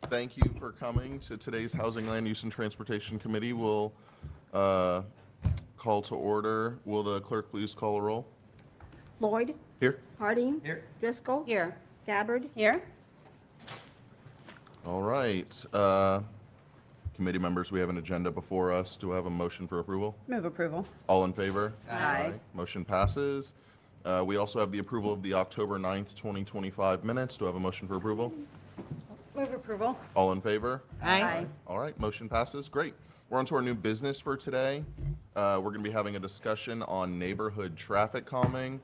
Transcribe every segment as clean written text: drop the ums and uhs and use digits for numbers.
thank you for coming to today's Housing, Land Use, and Transportation Committee. We'll uh, call to order. Will the clerk please call a roll? Floyd, Here. Harding. Here. Driscoll. Here. Gabbard. Here. All right. Committee members, we have an agenda before us. Do I have a motion for approval? Move approval. All in favor? Aye. Motion passes. We also have the approval of the October 9th, 2025 minutes. Do I have a motion for approval? Move approval. All in favor? Aye. All right, motion passes. Great. We're on to our new business for today. We're going to be having a discussion on neighborhood traffic calming.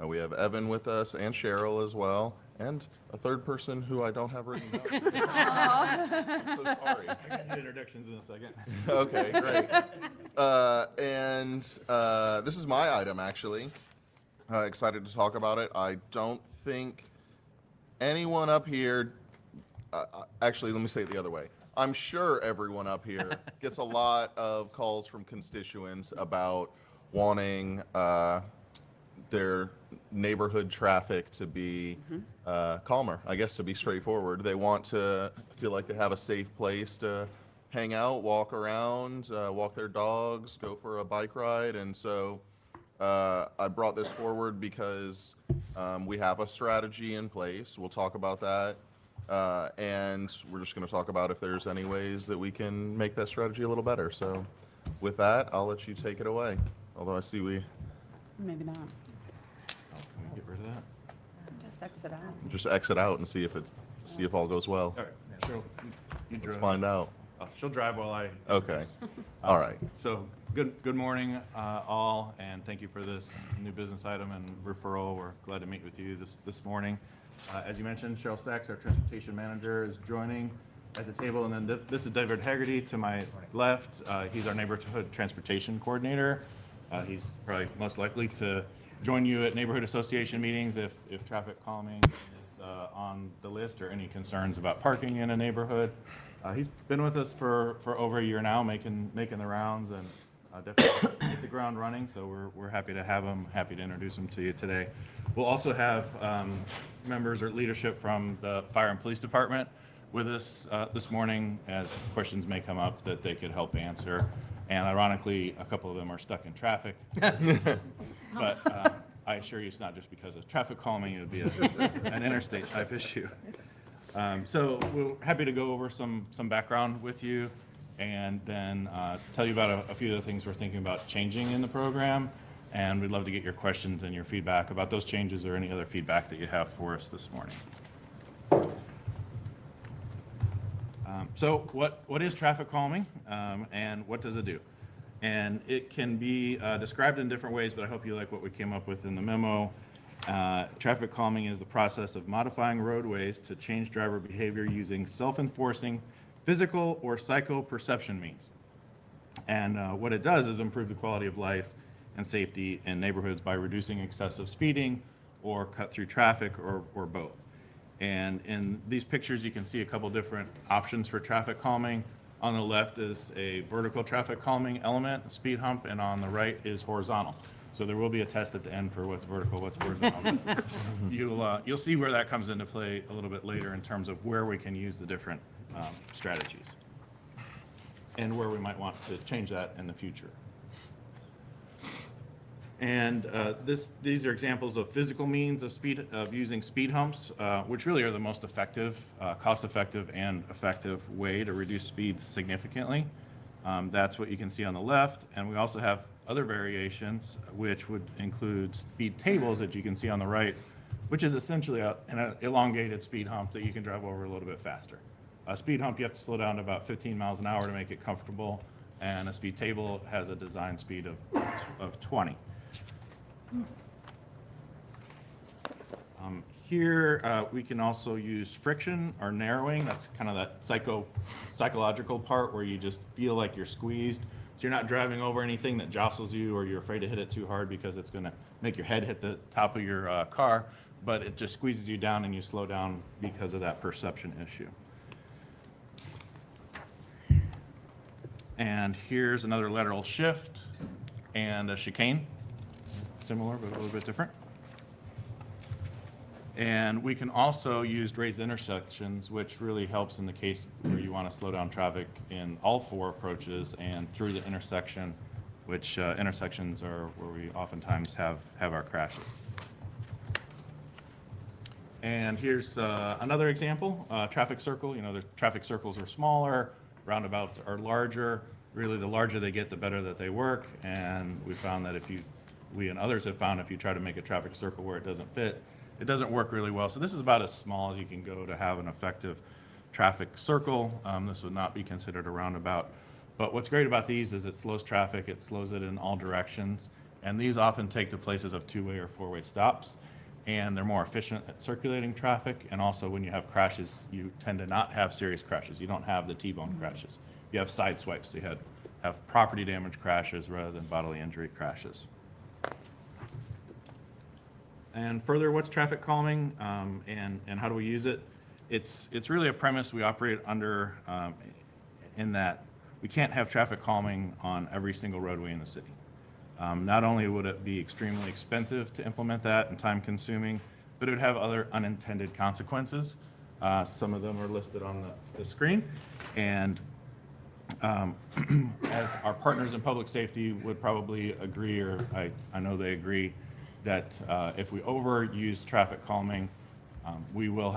We have Evan with us and Cheryl as well, and a third person who I don't have written down. I'm so sorry. I got new introductions in a second. Okay, great. This is my item, actually. Excited to talk about it. I don't think anyone up here, actually, let me say it the other way. I'm sure everyone up here gets a lot of calls from constituents about wanting their neighborhood traffic to be calmer, I guess, to be straightforward. They want to feel like they have a safe place to hang out, walk around, walk their dogs, go for a bike ride. And so I brought this forward because we have a strategy in place. We'll talk about that. And we're just going to talk about if there's any ways that we can make that strategy a little better. So with that, I'll let you take it away. Although I see we Maybe not. Can we get rid of that? Just exit out. just exit out and see if all goes well. All right, Cheryl, you Let's drive. find out. She'll drive while I. Okay. All right. So, good morning, all, and thank you for this new business item and referral. We're glad to meet with you this morning. As you mentioned, Cheryl Stacks, our transportation manager, is joining at the table, and then this is David Haggerty to my left. He's our neighborhood transportation coordinator. He's probably most likely to join you at neighborhood association meetings if traffic calming is on the list or any concerns about parking in a neighborhood. He's been with us for over a year now, making the rounds, and definitely hit the ground running. So we're happy to have him. Happy to introduce him to you today. We'll also have members or leadership from the fire and police department with us this morning, as questions may come up that they could help answer. And ironically, a couple of them are stuck in traffic. But I assure you, it's not just because of traffic calming. It would be an interstate type issue. So we're happy to go over some background with you, and then tell you about a few of the things we're thinking about changing in the program. And we'd love to get your questions and your feedback about those changes or any other feedback that you have for us this morning. So what is traffic calming, and what does it do? And it can be described in different ways, but I hope you like what we came up with in the memo. Traffic calming is the process of modifying roadways to change driver behavior using self-enforcing physical or psycho-perception means. And what it does is improve the quality of life and safety in neighborhoods by reducing excessive speeding or cut-through traffic or both. And in these pictures, you can see a couple different options for traffic calming. On the left is a vertical traffic calming element, a speed hump, and on the right is horizontal. So there will be a test at the end for what's vertical, what's horizontal. You'll see where that comes into play a little bit later in terms of where we can use the different strategies and where we might want to change that in the future. And these are examples of physical means of using speed humps, which really are the most effective, cost-effective, and effective way to reduce speeds significantly. That's what you can see on the left, and we also have other variations, which would include speed tables that you can see on the right, which is essentially an elongated speed hump that you can drive over a little bit faster. A speed hump, you have to slow down to about 15 miles an hour to make it comfortable, and a speed table has a design speed of 20. Here, we can also use friction or narrowing. That's kind of that psychological part where you just feel like you're squeezed. So you're not driving over anything that jostles you, or you're afraid to hit it too hard because it's going to make your head hit the top of your car, but it just squeezes you down and you slow down because of that perception issue. And here's another lateral shift and a chicane. Similar, but a little bit different. And we can also use raised intersections, which really helps in the case where you want to slow down traffic in all four approaches and through the intersection, which intersections are where we oftentimes have our crashes. And here's another example, traffic circle. You know, the traffic circles are smaller, roundabouts are larger. Really, the larger they get, the better that they work. And we found that we and others have found if you try to make a traffic circle where it doesn't fit, it doesn't work really well. So this is about as small as you can go to have an effective traffic circle. This would not be considered a roundabout. But what's great about these is it slows traffic, it slows it in all directions. And these often take the places of two-way or four-way stops. And they're more efficient at circulating traffic. And also when you have crashes, you tend to not have serious crashes. You don't have the T-bone crashes. You have side swipes. You have property damage crashes rather than bodily injury crashes. And further, what's traffic calming and how do we use it? It's really a premise we operate under in that we can't have traffic calming on every single roadway in the city. Not only would it be extremely expensive to implement that and time consuming, but it would have other unintended consequences. Some of them are listed on the screen. And as our partners in public safety would probably agree, or I know they agree, that if we overuse traffic calming, we will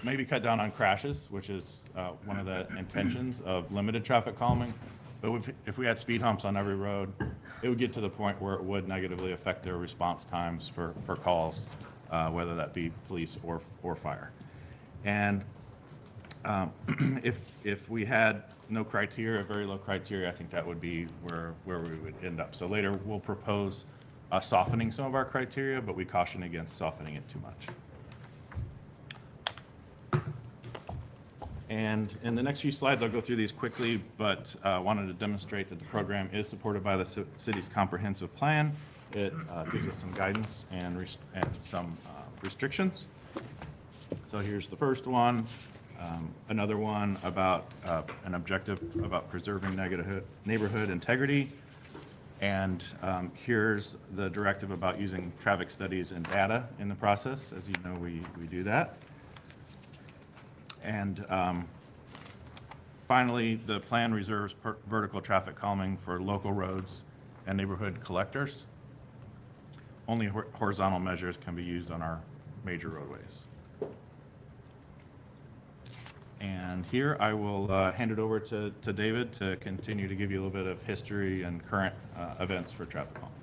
maybe cut down on crashes, which is one of the intentions of limited traffic calming. But if we had speed humps on every road, it would get to the point where it would negatively affect their response times for calls, whether that be police or fire. And if we had no criteria, very low criteria, I think that would be where we would end up. So later we'll propose softening some of our criteria, but we caution against softening it too much. And in the next few slides, I'll go through these quickly, but wanted to demonstrate that the program is supported by the city's comprehensive plan. It gives us some guidance and some restrictions. So here's the first one. Another one about an objective about preserving neighborhood integrity. And here's the directive about using traffic studies and data in the process. As you know, we do that. And finally, the plan reserves vertical traffic calming for local roads and neighborhood collectors. Only horizontal measures can be used on our major roadways. And here I will hand it over to David to continue to give you a little bit of history and current events for traffic calming.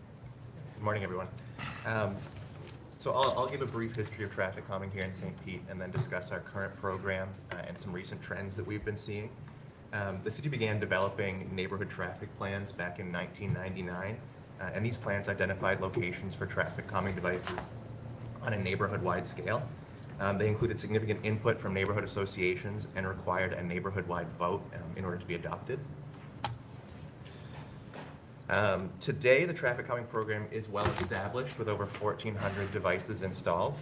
Good morning, everyone. So I'll give a brief history of traffic calming here in St. Pete and then discuss our current program and some recent trends that we've been seeing. The city began developing neighborhood traffic plans back in 1999, and these plans identified locations for traffic calming devices on a neighborhood-wide scale. They included significant input from neighborhood associations and required a neighborhood-wide vote in order to be adopted. Today, the traffic calming program is well established with over 1,400 devices installed.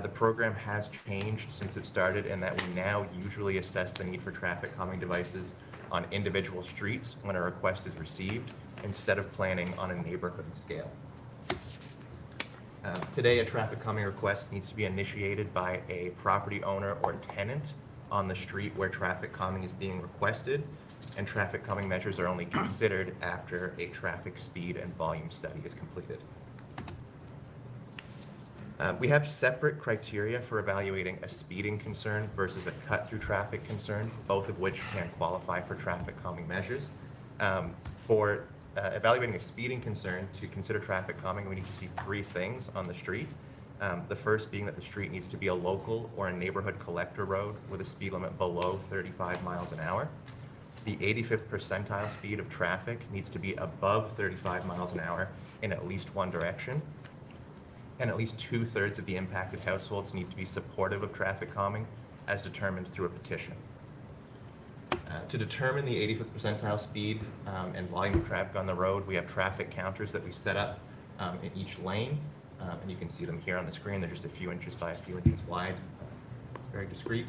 The program has changed since it started in that we now usually assess the need for traffic calming devices on individual streets when a request is received instead of planning on a neighborhood scale. Today, a traffic calming request needs to be initiated by a property owner or tenant on the street where traffic calming is being requested, and traffic calming measures are only considered after a traffic speed and volume study is completed. We have separate criteria for evaluating a speeding concern versus a cut-through traffic concern, both of which can qualify for traffic calming measures. For evaluating a speeding concern, to consider traffic calming, we need to see three things on the street. The first being that the street needs to be a local or a neighborhood collector road with a speed limit below 35 miles an hour. The 85th percentile speed of traffic needs to be above 35 miles an hour in at least one direction. And at least 2/3 of the impacted households need to be supportive of traffic calming as determined through a petition. To determine the 85th percentile speed and volume of traffic on the road, we have traffic counters that we set up in each lane. And you can see them here on the screen. They're just a few inches by a few inches wide, very discreet.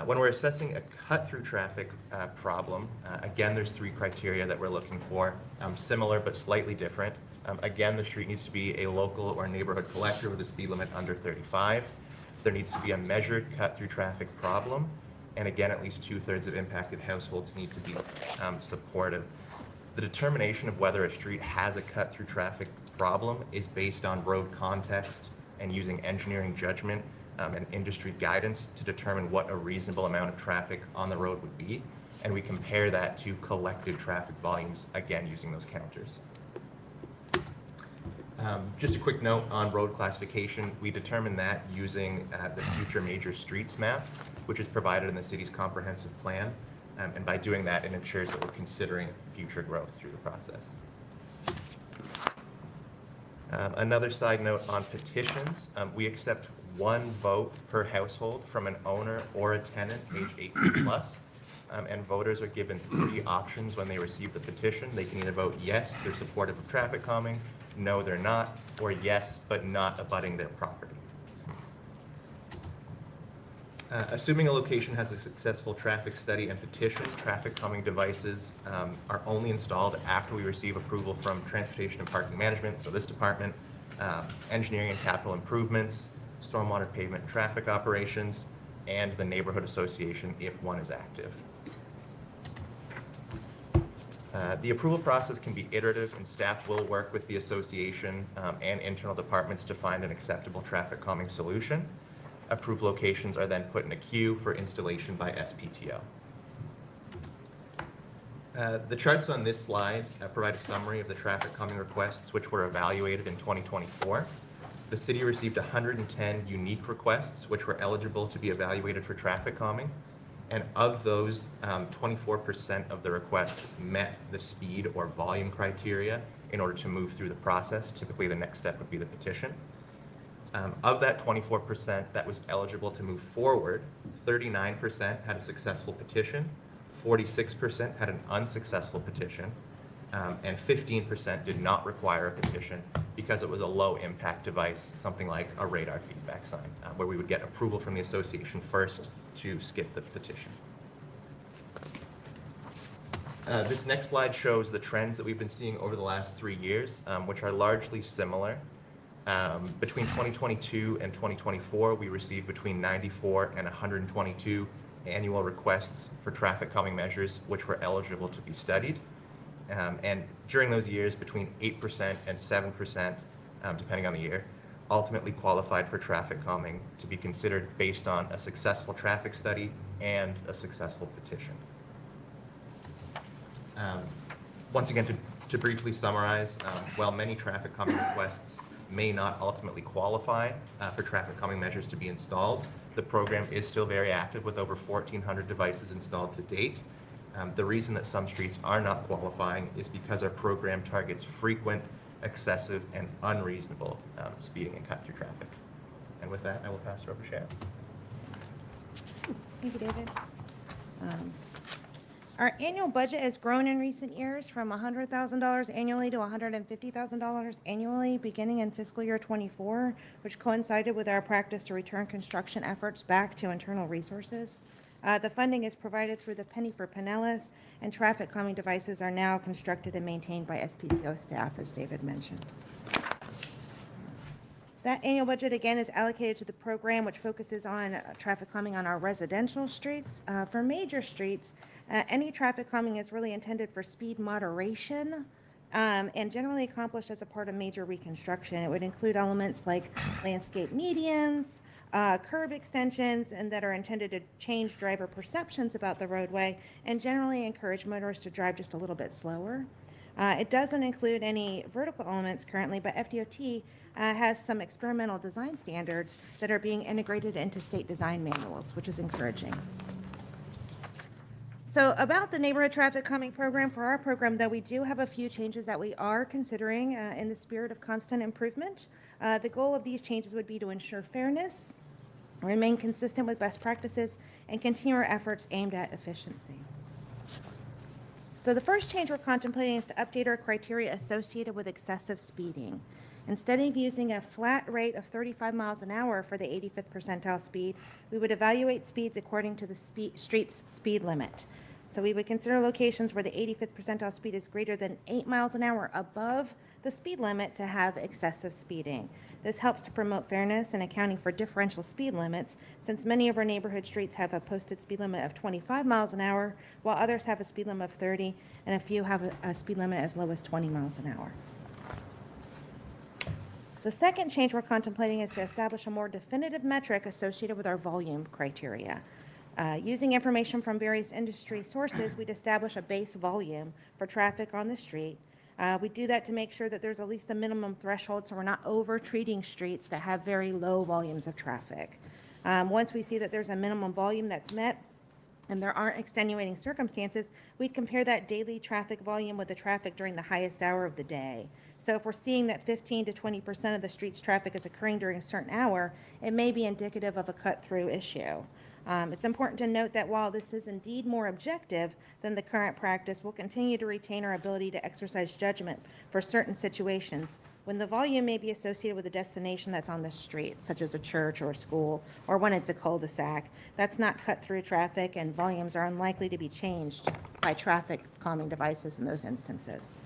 When we're assessing a cut-through traffic problem, again, there's three criteria that we're looking for, similar but slightly different. Again, the street needs to be a local or neighborhood collector with a speed limit under 35. There needs to be a measured cut-through traffic problem. And again, at least 2/3 of impacted households need to be supportive. The determination of whether a street has a cut-through traffic problem is based on road context and using engineering judgment and industry guidance to determine what a reasonable amount of traffic on the road would be. And we compare that to collected traffic volumes, again, using those counters. Just a quick note on road classification. We determined that using the future major streets map, which is provided in the city's comprehensive plan. And by doing that, it ensures that we're considering future growth through the process. Another side note on petitions, we accept 1 vote per household from an owner or a tenant age 18 plus. And voters are given 3 options when they receive the petition. They can either vote yes, they're supportive of traffic calming, no, they're not, or yes, but not abutting their property. Assuming a location has a successful traffic study and petition, traffic calming devices are only installed after we receive approval from Transportation and Parking Management, so this department, Engineering and Capital Improvements, Stormwater Pavement and Traffic Operations, and the Neighborhood Association if one is active. The approval process can be iterative, and staff will work with the association and internal departments to find an acceptable traffic calming solution. Approved locations are then put in a queue for installation by SPTO. The charts on this slide provide a summary of the traffic calming requests which were evaluated in 2024. The city received 110 unique requests which were eligible to be evaluated for traffic calming. And of those, 24% of the requests met the speed or volume criteria in order to move through the process. Typically, the next step would be the petition. Of that 24% that was eligible to move forward, 39% had a successful petition, 46% had an unsuccessful petition, and 15% did not require a petition because it was a low-impact device, something like a radar feedback sign, where we would get approval from the association first to skip the petition. This next slide shows the trends that we've been seeing over the last 3 years, which are largely similar. Between 2022 and 2024, we received between 94 and 122 annual requests for traffic calming measures, which were eligible to be studied. And during those years, between 8% and 7%, depending on the year, ultimately qualified for traffic calming to be considered based on a successful traffic study and a successful petition. Once again, to briefly summarize, while many traffic calming requests may not ultimately qualify for traffic calming measures to be installed, the program is still very active with over 1,400 devices installed to date. The reason that some streets are not qualifying is because our program targets frequent, excessive, and unreasonable speeding and cut-through traffic. And with that, I will pass it over to Sharon. Thank you, David. Our annual budget has grown in recent years from $100,000 annually to $150,000 annually beginning in fiscal year 24, which coincided with our practice to return construction efforts back to internal resources. The funding is provided through the Penny for Pinellas, and traffic calming devices are now constructed and maintained by SPTO staff, as David mentioned. That annual budget, again, is allocated to the program, which focuses on traffic calming on our residential streets. For major streets, any traffic calming is really intended for speed moderation and generally accomplished as a part of major reconstruction. It would include elements like landscape medians, curb extensions, and that are intended to change driver perceptions about the roadway and generally encourage motorists to drive just a little bit slower. It doesn't include any vertical elements currently, but FDOT has some experimental design standards that are being integrated into state design manuals, which is encouraging. So about the neighborhood traffic calming program, for our program, though, we do have a few changes that we are considering in the spirit of constant improvement. The goal of these changes would be to ensure fairness, remain consistent with best practices, and continue our efforts aimed at efficiency. So the first change we're contemplating is to update our criteria associated with excessive speeding. Instead of using a flat rate of 35 miles an hour for the 85th percentile speed, we would evaluate speeds according to the street's speed limit. So we would consider locations where the 85th percentile speed is greater than 8 miles an hour above the speed limit to have excessive speeding. This helps to promote fairness in accounting for differential speed limits, since many of our neighborhood streets have a posted speed limit of 25 miles an hour, while others have a speed limit of 30, and a few have a speed limit as low as 20 miles an hour. The second change we're contemplating is to establish a more definitive metric associated with our volume criteria. Using information from various industry sources, we'd establish a base volume for traffic on the street. We do that to make sure that there's at least a minimum threshold, so we're not over-treating streets that have very low volumes of traffic. Once we see that there's a minimum volume that's met, and there aren't extenuating circumstances, we'd compare that daily traffic volume with the traffic during the highest hour of the day. So if we're seeing that 15 to 20% of the street's traffic is occurring during a certain hour, it may be indicative of a cut-through issue. It's important to note that while this is indeed more objective than the current practice, we'll continue to retain our ability to exercise judgment for certain situations when the volume may be associated with a destination that's on the street, such as a church or a school, or when it's a cul-de-sac. That's not cut-through traffic, and volumes are unlikely to be changed by traffic calming devices in those instances.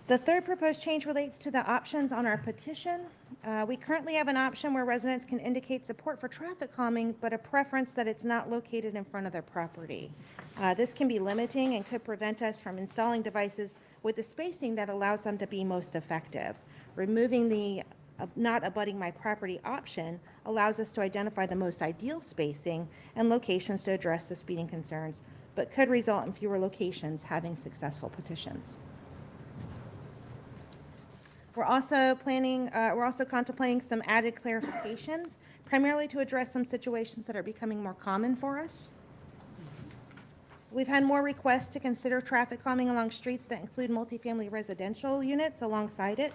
The third proposed change relates to the options on our petition. We currently have an option where residents can indicate support for traffic calming, but a preference that it's not located in front of their property. This can be limiting and could prevent us from installing devices with the spacing that allows them to be most effective. Removing the not abutting my property option allows us to identify the most ideal spacing and locations to address the speeding concerns, but could result in fewer locations having successful petitions. We're also contemplating some added clarifications, primarily to address some situations that are becoming more common for us. We've had more requests to consider traffic calming along streets that include multifamily residential units alongside it.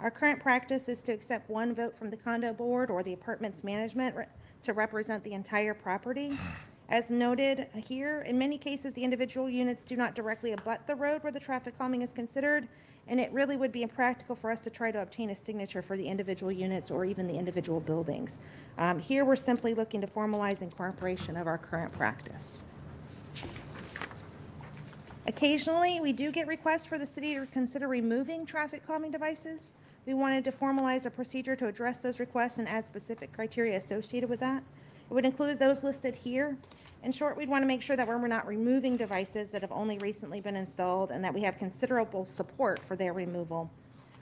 Our current practice is to accept one vote from the condo board or the apartment's management to represent the entire property. As noted here, in many cases, the individual units do not directly abut the road where the traffic calming is considered, and it really would be impractical for us to try to obtain a signature for the individual units or even the individual buildings. Here, we're simply looking to formalize incorporation of our current practice. Occasionally, we do get requests for the city to consider removing traffic calming devices. We wanted to formalize a procedure to address those requests and add specific criteria associated with that. It would include those listed here. In short, we'd want to make sure that we're not removing devices that have only recently been installed and that we have considerable support for their removal.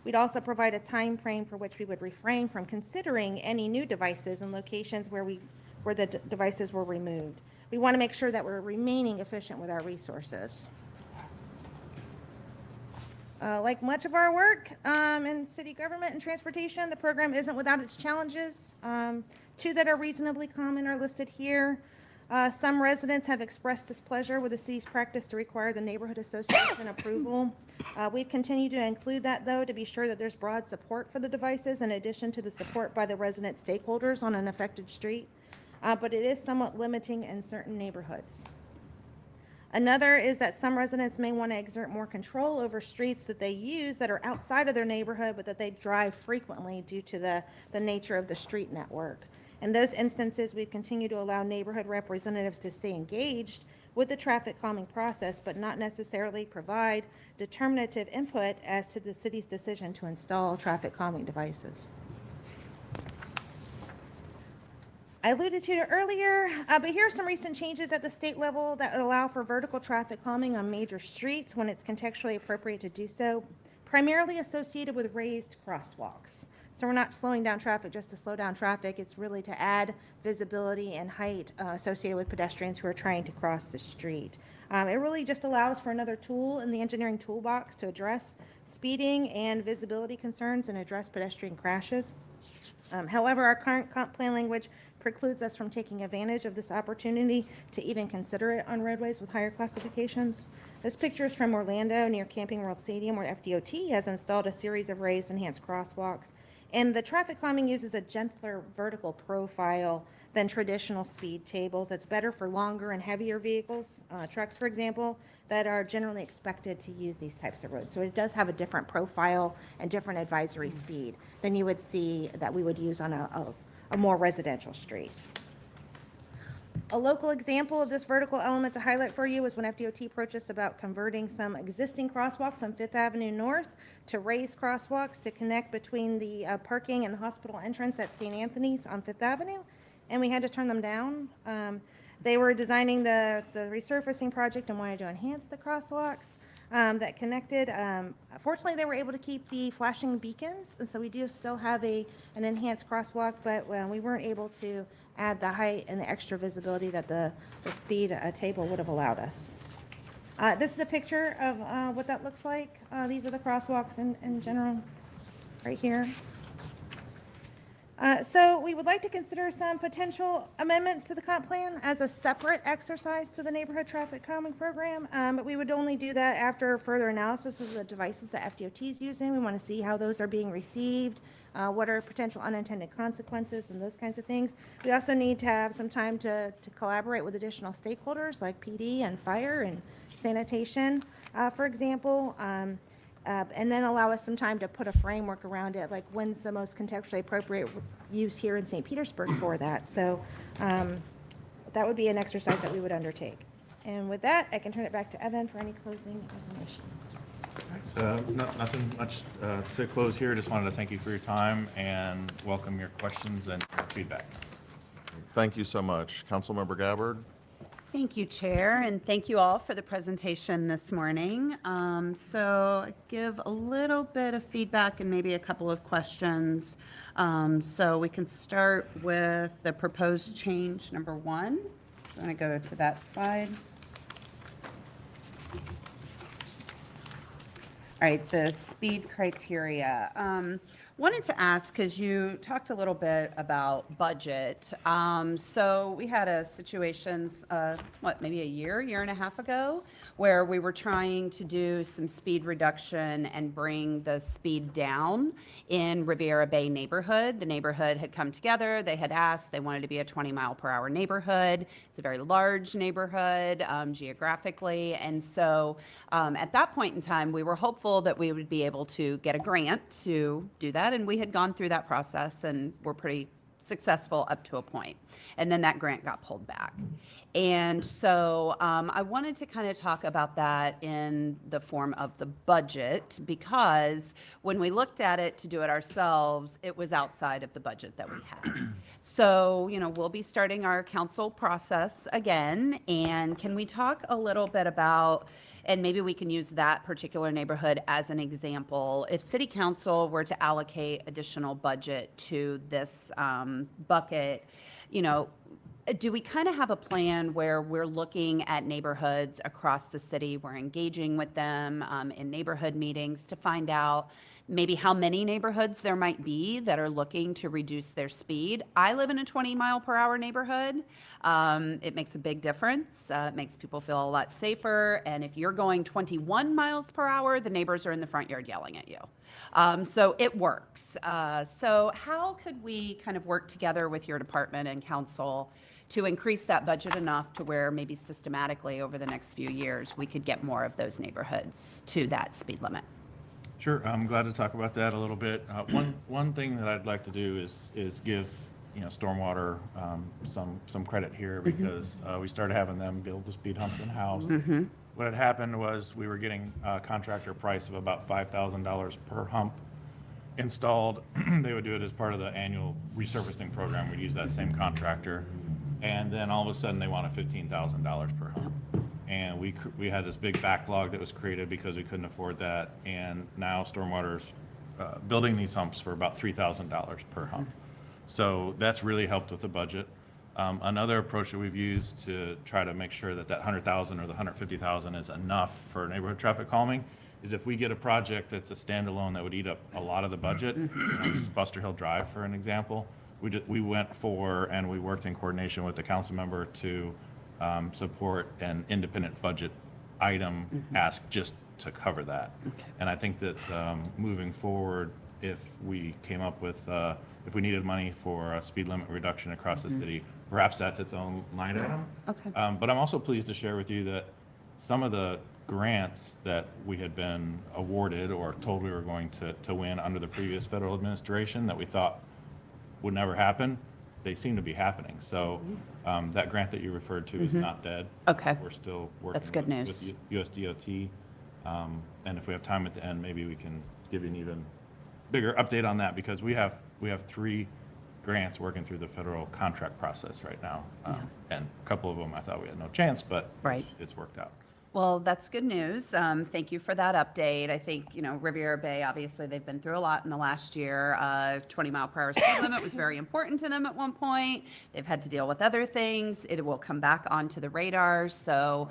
We'd also provide a time frame for which we would refrain from considering any new devices in locations where the devices were removed. We want to make sure that we're remaining efficient with our resources. Like much of our work in city government and transportation, the program isn't without its challenges. Two that are reasonably common are listed here. Some residents have expressed displeasure with the city's practice to require the neighborhood association approval. We've continued to include that, though, to be sure that there's broad support for the devices in addition to the support by the resident stakeholders on an affected street. But it is somewhat limiting in certain neighborhoods. Another is that some residents may want to exert more control over streets that they use that are outside of their neighborhood, but that they drive frequently due to the nature of the street network. In those instances, we continue to allow neighborhood representatives to stay engaged with the traffic calming process, but not necessarily provide determinative input as to the city's decision to install traffic calming devices. I alluded to it earlier, but here are some recent changes at the state level that allow for vertical traffic calming on major streets when it's contextually appropriate to do so, primarily associated with raised crosswalks. So we're not slowing down traffic just to slow down traffic. It's really to add visibility and height associated with pedestrians who are trying to cross the street. It really just allows for another tool in the engineering toolbox to address speeding and visibility concerns and address pedestrian crashes. However, our current comp plan language precludes us from taking advantage of this opportunity to even consider it on roadways with higher classifications. This picture is from Orlando near Camping World Stadium, where FDOT has installed a series of raised enhanced crosswalks. And the traffic calming uses a gentler vertical profile than traditional speed tables. It's better for longer and heavier vehicles, trucks, for example, that are generally expected to use these types of roads. So it does have a different profile and different advisory speed than you would see that we would use on a more residential street. A local example of this vertical element to highlight for you was when FDOT approached us about converting some existing crosswalks on Fifth Avenue North to raised crosswalks to connect between the parking and the hospital entrance at St. Anthony's on Fifth Avenue, and we had to turn them down. They were designing the resurfacing project and wanted to enhance the crosswalks that connected. Fortunately, they were able to keep the flashing beacons, and so we do still have an enhanced crosswalk, but we weren't able to add the height and the extra visibility that the speed table would have allowed us. This is a picture of what that looks like. These are the crosswalks in general, right here. So we would like to consider some potential amendments to the comp plan as a separate exercise to the neighborhood traffic calming program, but we would only do that after further analysis of the devices that FDOT is using. We want to see how those are being received, what are potential unintended consequences, and those kinds of things. We also need to have some time to collaborate with additional stakeholders like PD and fire and sanitation, for example. And then allow us some time to put a framework around it, like when's the most contextually appropriate use here in St. Petersburg for that. So that would be an exercise that we would undertake. And with that, I can turn it back to Evan for any closing information. Nothing much to close here. Just wanted to thank you for your time and welcome your questions and your feedback. Thank you so much. Councilmember Gabbard? Thank you, Chair, and thank you all for the presentation this morning. So give a little bit of feedback and maybe a couple of questions. So we can start with the proposed change number 1. I'm going to go to that slide. All right, the speed criteria. Wanted to ask, because you talked a little bit about budget. So we had a situation, maybe a year and a half ago, where we were trying to do some speed reduction and bring the speed down in Riviera Bay neighborhood. The neighborhood had come together. They had asked, they wanted to be a 20-mile-per-hour neighborhood. It's a very large neighborhood geographically. And so at that point in time, we were hopeful that we would be able to get a grant to do that. And we had gone through that process and were pretty successful up to a point. And then that grant got pulled back. And so I wanted to kind of talk about that in the form of the budget, because when we looked at it to do it ourselves, it was outside of the budget that we had. So, we'll be starting our council process again. And can we talk a little bit about, and maybe we can use that particular neighborhood as an example, if city council were to allocate additional budget to this bucket, do we kind of have a plan where we're looking at neighborhoods across the city, we're engaging with them in neighborhood meetings to find out maybe how many neighborhoods there might be that are looking to reduce their speed? I live in a 20-mile-per-hour neighborhood. It makes a big difference. It makes people feel a lot safer. And if you're going 21 miles per hour, the neighbors are in the front yard yelling at you. So it works. So how could we kind of work together with your department and council to increase that budget enough to where maybe systematically over the next few years we could get more of those neighborhoods to that speed limit? Sure, I'm glad to talk about that a little bit. One thing that I'd like to do is give Stormwater some credit here, because we started having them build the speed humps in house. What had happened was we were getting a contractor price of about $5,000 per hump installed. They would do it as part of the annual resurfacing program. We'd use that same contractor, and then all of a sudden they wanted $15,000 per hump. And we had this big backlog that was created because we couldn't afford that. And now Stormwater's building these humps for about $3,000 per hump. So that's really helped with the budget. Another approach that we've used to try to make sure that $100,000 or the $150,000 is enough for neighborhood traffic calming is if we get a project that's a standalone that would eat up a lot of the budget, Buster Hill Drive for an example, we went for and we worked in coordination with the council member to support an independent budget item ask just to cover that. And I think that moving forward, if we came up with, if we needed money for a speed limit reduction across the city, perhaps that's its own line item. Okay. But I'm also pleased to share with you that some of the grants that we had been awarded or told we were going to win under the previous federal administration that we thought would never happen, they seem to be happening. So that grant that you referred to is not dead. Okay. We're still working That's good news. with USDOT. And if we have time at the end, maybe we can give you an even bigger update on that, because we have 3 grants working through the federal contract process right now. And a couple of them I thought we had no chance, but Right. it's worked out. Well, that's good news. Thank you for that update. I think, Riviera Bay, obviously, they've been through a lot in the last year. 20-mile-per-hour speed limit was very important to them at one point. They've had to deal with other things. It will come back onto the radar. So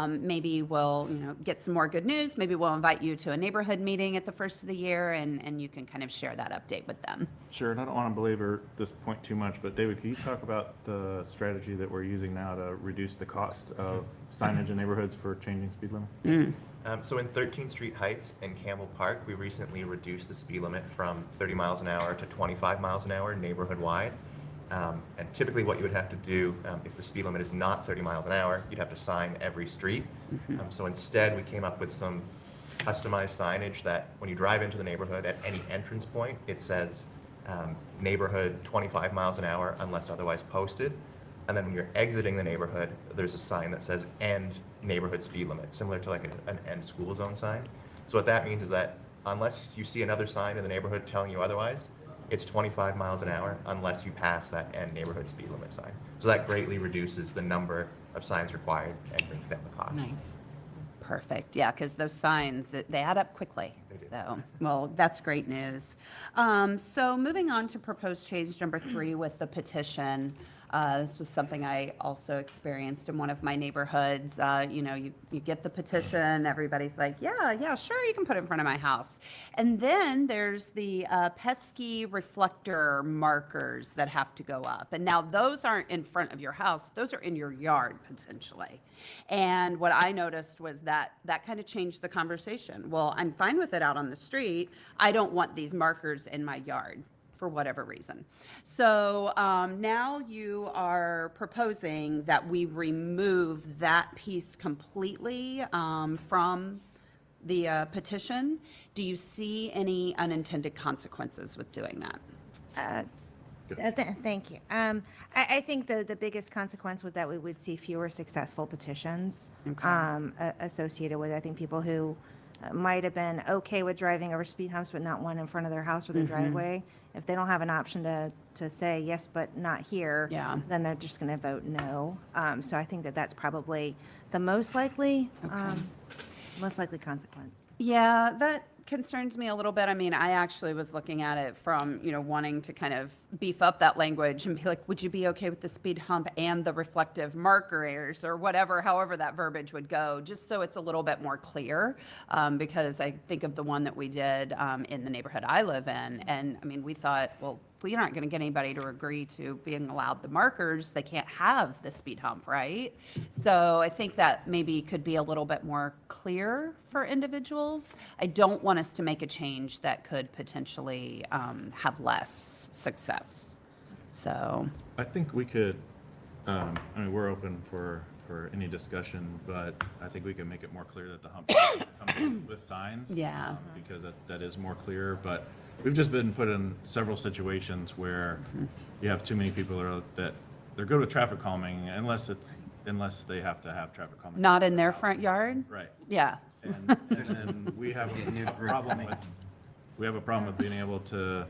maybe we'll, get some more good news. Maybe we'll invite you to a neighborhood meeting at the first of the year, and you can kind of share that update with them. Sure, and I don't want to belabor this point too much, but David, can you talk about the strategy that we're using now to reduce the cost of signage in neighborhoods for changing speed limits? So in 13th Street Heights and Campbell Park, we recently reduced the speed limit from 30 miles an hour to 25 miles an hour neighborhood-wide. And typically what you would have to do, if the speed limit is not 30 miles an hour, you'd have to sign every street. So instead, we came up with some customized signage that when you drive into the neighborhood at any entrance point, it says neighborhood 25 miles an hour unless otherwise posted. And then when you're exiting the neighborhood, there's a sign that says end neighborhood speed limit, similar to like an end school zone sign. So what that means is that unless you see another sign in the neighborhood telling you otherwise, it's 25 miles an hour unless you pass that end neighborhood speed limit sign. So that greatly reduces the number of signs required and brings down the cost. Nice. Perfect. Yeah, because those signs, they add up quickly. They do. So, well, that's great news. So moving on to proposed change number 3 with the petition. This was something I also experienced in one of my neighborhoods. You get the petition, everybody's like, yeah, sure, you can put it in front of my house. And then there's the pesky reflector markers that have to go up. And now those aren't in front of your house, those are in your yard potentially. And what I noticed was that kind of changed the conversation. Well, I'm fine with it out on the street. I don't want these markers in my yard, for whatever reason. So now you are proposing that we remove that piece completely from the petition. Do you see any unintended consequences with doing that? Thank you. I think the biggest consequence was that we would see fewer successful petitions associated with it. I think people who might have been okay with driving over speed humps, but not one in front of their house or their driveway. If they don't have an option to say yes, but not here, Yeah. then they're just going to vote no. So I think that's probably the most likely consequence. Yeah, that concerns me a little bit. I mean, I actually was looking at it from, wanting to kind of beef up that language and be like, would you be okay with the speed hump and the reflective markers or whatever, however that verbiage would go, just so it's a little bit more clear. Because I think of the one that we did in the neighborhood I live in. And I mean, we thought, well, if we aren't going to get anybody to agree to being allowed the markers, they can't have the speed hump, right? So I think that maybe could be a little bit more clear for individuals. I don't want us to make a change that could potentially have less success. So, I think we could, we're open for any discussion, but I think we can make it more clear that the hump comes with signs. Yeah. Because that is more clear, but we've just been put in several situations where you have too many people that they're good with traffic calming unless they have to have traffic calming. not in their front yard? Right. Yeah. And then we have a problem with being able to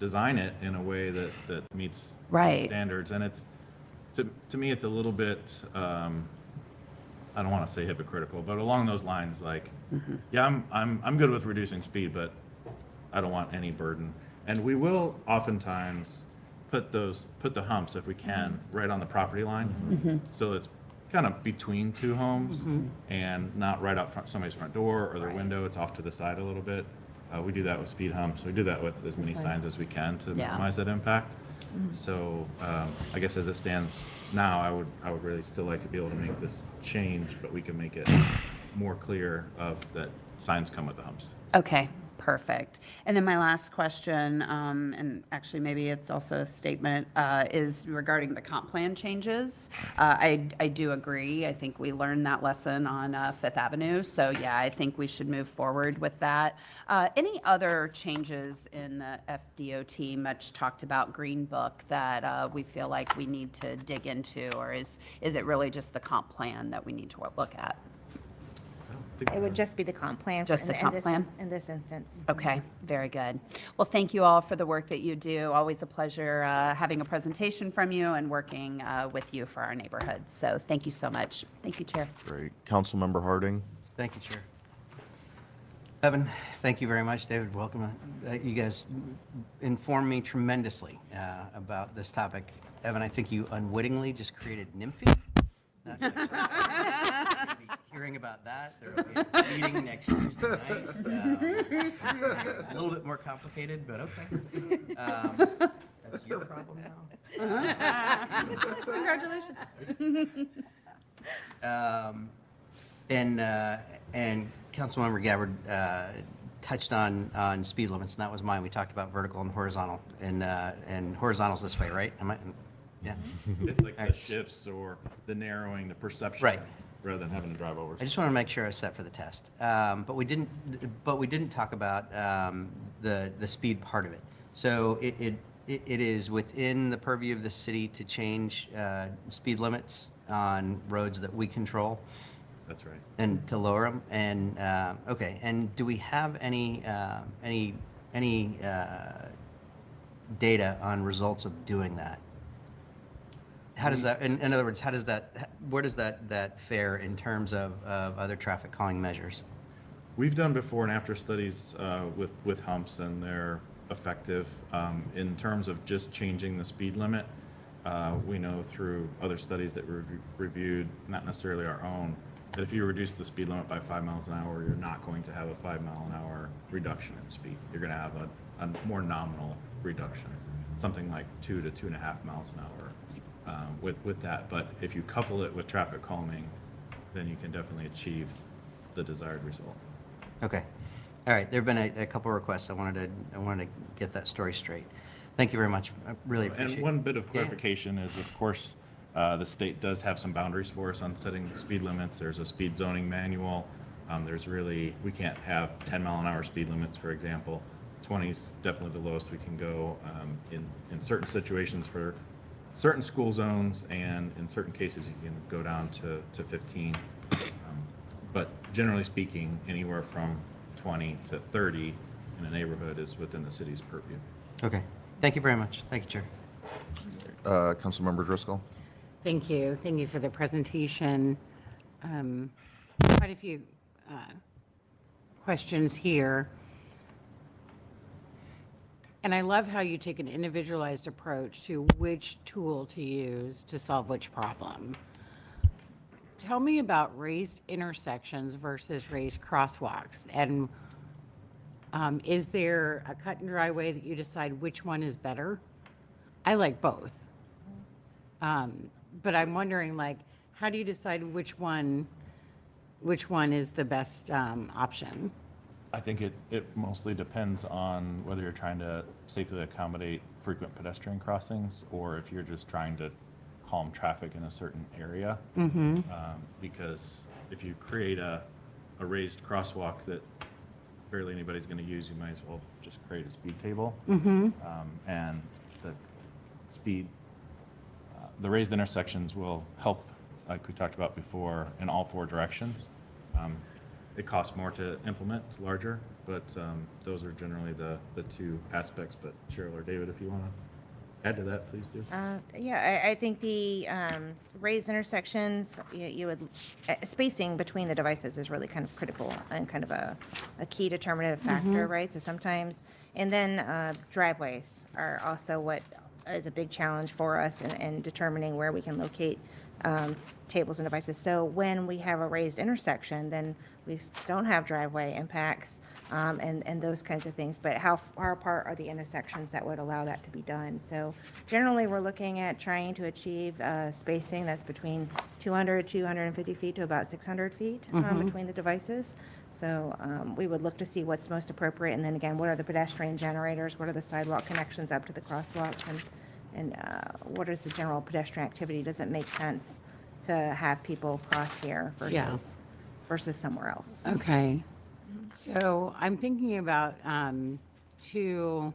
design it in a way that meets Right. standards. And it's, to me, it's a little bit, I don't want to say hypocritical, but along those lines, like, yeah, I'm good with reducing speed, but I don't want any burden. And we will oftentimes put the humps, if we can, right on the property line. So it's kind of between two homes and not right out front, somebody's front door or their window. It's off to the side a little bit. We do that with speed humps. We do that with as many signs as we can to Yeah. minimize that impact. So I guess as it stands now, I would really still like to be able to make this change, but we can make it more clear of that signs come with the humps. Okay, perfect. And then my last question, and actually maybe it's also a statement, is regarding the comp plan changes. I do agree. I think we learned that lesson on Fifth Avenue. So yeah, I think we should move forward with that. Any other changes in the FDOT, much talked about Green Book, that we feel like we need to dig into, or is it really just the comp plan that we need to look at? It would just be the comp plan. Just the comp plan? In this instance. Okay, very good. Well, thank you all for the work that you do. Always a pleasure having a presentation from you and working with you for our neighborhood. So thank you so much. Thank you, Chair. Great. Councilmember Harding? Thank you, Chair. Evan, thank you very much. David, welcome. You guys informed me tremendously about this topic. Evan, I think you unwittingly just created NIMFY. Not gonna be hearing about that. There will be a meeting next Tuesday night. It's a little bit more complicated, but okay. That's your problem now. Congratulations. And Councilmember Gabbard touched on speed limits, and that was mine. We talked about vertical and horizontal, and horizontal's this way, right? Am I? Yeah. It's like the Alright. shifts or the narrowing, the perception. Right. Rather than having to drive over. I just want to make sure I was set for the test. But we didn't talk about the speed part of it. So it is within the purview of the city to change speed limits on roads that we control That's right. and to lower them. And okay. And do we have any data on results of doing that? How does that, in other words, where does that fare in terms of other traffic calming measures? We've done before and after studies with humps, and they're effective. In terms of just changing the speed limit, we know through other studies that we've reviewed, not necessarily our own, that if you reduce the speed limit by 5 miles an hour, you're not going to have a 5 mile an hour reduction in speed. You're going to have a more nominal reduction, something like 2 to 2.5 miles an hour. With that, but if you couple it with traffic calming, then you can definitely achieve the desired result. Okay. All right. There have been a couple of requests. I wanted to get that story straight. Thank you very much. I really appreciate it. And one bit of Yeah. clarification is, of course, the state does have some boundaries for us on setting the speed limits. There's a speed zoning manual. We can't have 10 mile an hour speed limits, for example. 20 is definitely the lowest we can go in certain situations for certain school zones, and in certain cases you can go down to 15. But generally speaking, anywhere from 20 to 30 in a neighborhood is within the city's purview. Okay. Thank you very much. Thank you, Chair. Councilmember Driscoll? Thank you. Thank you for the presentation. Quite a few questions here. And I love how you take an individualized approach to which tool to use to solve which problem. Tell me about raised intersections versus raised crosswalks. And is there a cut and dry way that you decide which one is better? I like both. But I'm wondering, like, how do you decide which one is the best option? I think it mostly depends on whether you're trying to safely accommodate frequent pedestrian crossings, or if you're just trying to calm traffic in a certain area. Because if you create a raised crosswalk that barely anybody's going to use, you might as well just create a speed table. And the speed, the raised intersections will help, like we talked about before, in all 4 directions. It costs more to implement, it's larger, but those are generally the 2 aspects. But Cheryl or David, if you want to add to that, please do. Yeah, I think the raised intersections, you would, spacing between the devices is really kind of critical and kind of a key determinative factor, right? So sometimes, and then driveways are also what is a big challenge for us in determining where we can locate tables and devices. So when we have a raised intersection, then we don't have driveway impacts and those kinds of things. But how far apart are the intersections that would allow that to be done? So generally, we're looking at trying to achieve spacing that's between 200, 250 feet to about 600 feet between the devices. So we would look to see what's most appropriate, and then again, what are the pedestrian generators, what are the sidewalk connections up to the crosswalks, and what is the general pedestrian activity? Does it make sense to have people cross here Yeah. versus somewhere else? Okay. So I'm thinking about two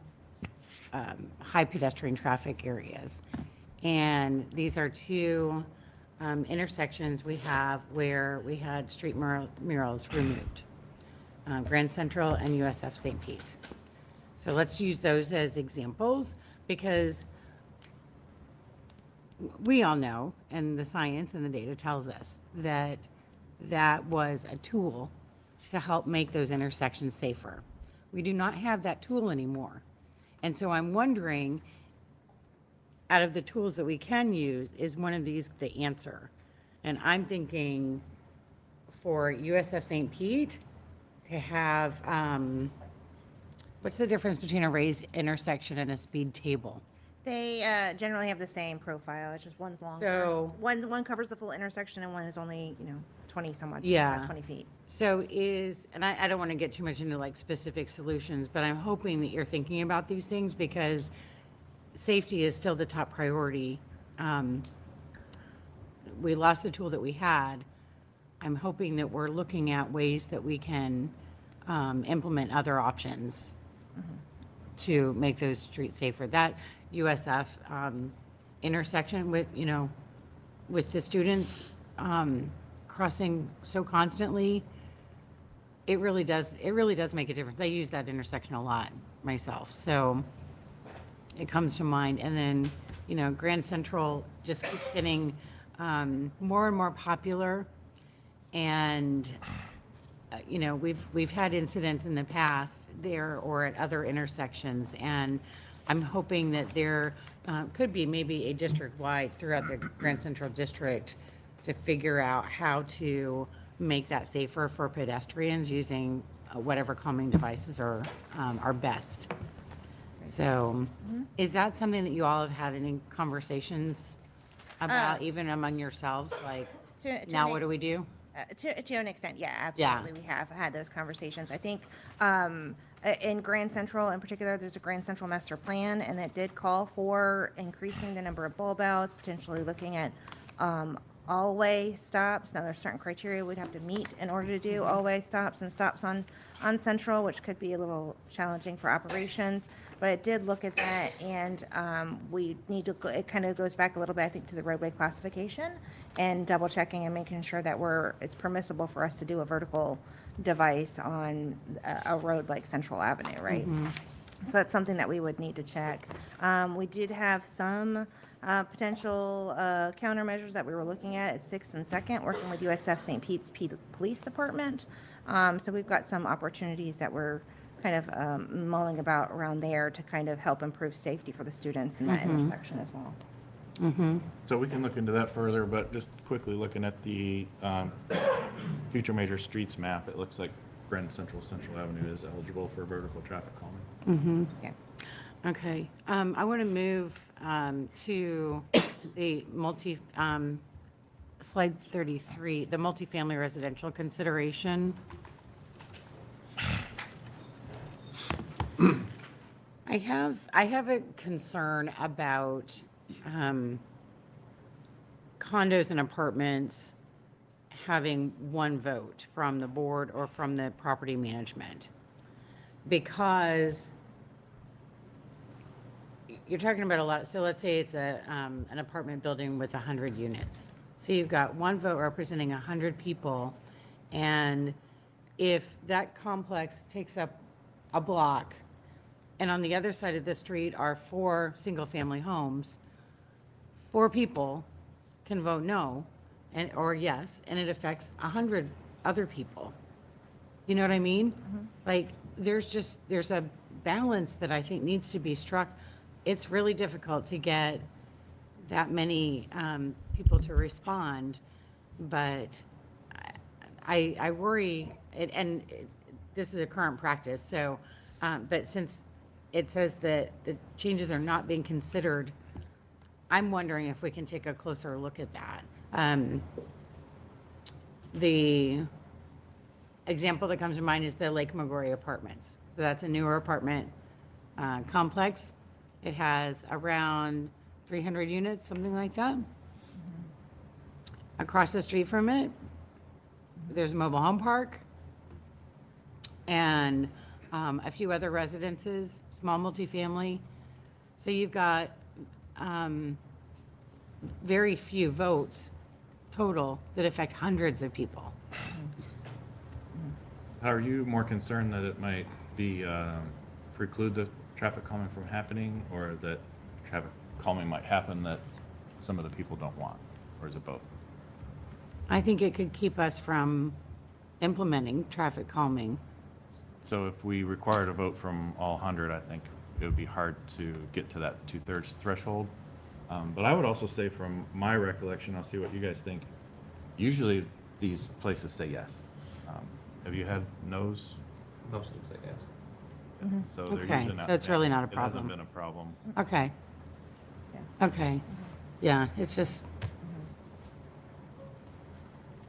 high pedestrian traffic areas. And these are two intersections we have where we had street murals removed. Grand Central and USF St. Pete. So let's use those as examples because we all know, and the science and the data tells us that that was a tool to help make those intersections safer. We do not have that tool anymore. And so I'm wondering, out of the tools that we can use, is one of these the answer? And I'm thinking for USF St. Pete to have, what's the difference between a raised intersection and a speed table? They generally have the same profile. It's just one's longer. So- One covers the full intersection and one is only, 20 some odd, Yeah. about 20 feet. So and I don't want to get too much into like specific solutions, but I'm hoping that you're thinking about these things because safety is still the top priority. We lost the tool that we had. I'm hoping that we're looking at ways that we can implement other options to make those streets safer. That USF intersection with, with the students crossing so constantly, it really does make a difference. I use that intersection a lot myself, so it comes to mind. And then, Grand Central just keeps getting more and more popular. And, we've had incidents in the past there or at other intersections. And I'm hoping that there could be maybe a district-wide throughout the Grand Central District to figure out how to make that safer for pedestrians using whatever calming devices are best. So is that something that you all have had any conversations about, even among yourselves? Like, To now an what do we do? To an extent, yeah, Yeah. absolutely. We have had those conversations. I think in Grand Central in particular, there's a Grand Central master plan, and it did call for increasing the number of bulb outs, potentially looking at all-way stops. Now, there's certain criteria we'd have to meet in order to do all-way stops and stops on Central, which could be a little challenging for operations. But it did look at that, and we need to, it kind of goes back a little bit, I think, to the roadway classification and double checking and making sure that it's permissible for us to do a vertical device on a road like Central Avenue, right? So that's something that we would need to check. We did have some potential countermeasures that we were looking at 6th and 2nd, working with USF St. Pete's Police Department. So we've got some opportunities that we're kind of mulling about around there to kind of help improve safety for the students in that intersection as well. So we can look into that further, but just quickly looking at the future major streets map, it looks like Grand Central Avenue is eligible for vertical traffic calming. Okay. Okay, I want to move to the slide 33, the multifamily residential consideration. I have a concern about condos and apartments having one vote from the board or from the property management. Because you're talking about a lot, so let's say it's an apartment building with 100 units. So you've got one vote representing 100 people, and if that complex takes up a block, and on the other side of the street are 4 single-family homes, 4 people can vote no or yes, and it affects 100 other people. You know what I mean? Like, there's a balance that I think needs to be struck. It's really difficult to get that many people to respond, but I worry, and this is a current practice, so, but since it says that the changes are not being considered, I'm wondering if we can take a closer look at that. example that comes to mind is the Lake Maggiore Apartments. So that's a newer apartment complex. It has around 300 units, something like that. Across the street from it, there's a mobile home park and a few other residences, small multifamily. So you've got very few votes total that affect hundreds of people. Are you more concerned that it might be, preclude the traffic calming from happening, or that traffic calming might happen that some of the people don't want? Or is it both? I think it could keep us from implementing traffic calming. So if we required a vote from all 100, I think it would be hard to get to that 2/3 threshold. But I would also say, from my recollection, I'll see what you guys think. Usually, these places say yes. Have you had no's? Most of them say yes. So they're Okay, usually not. so it's really not a It problem. hasn't been a problem. Okay. Okay. Yeah, it's just,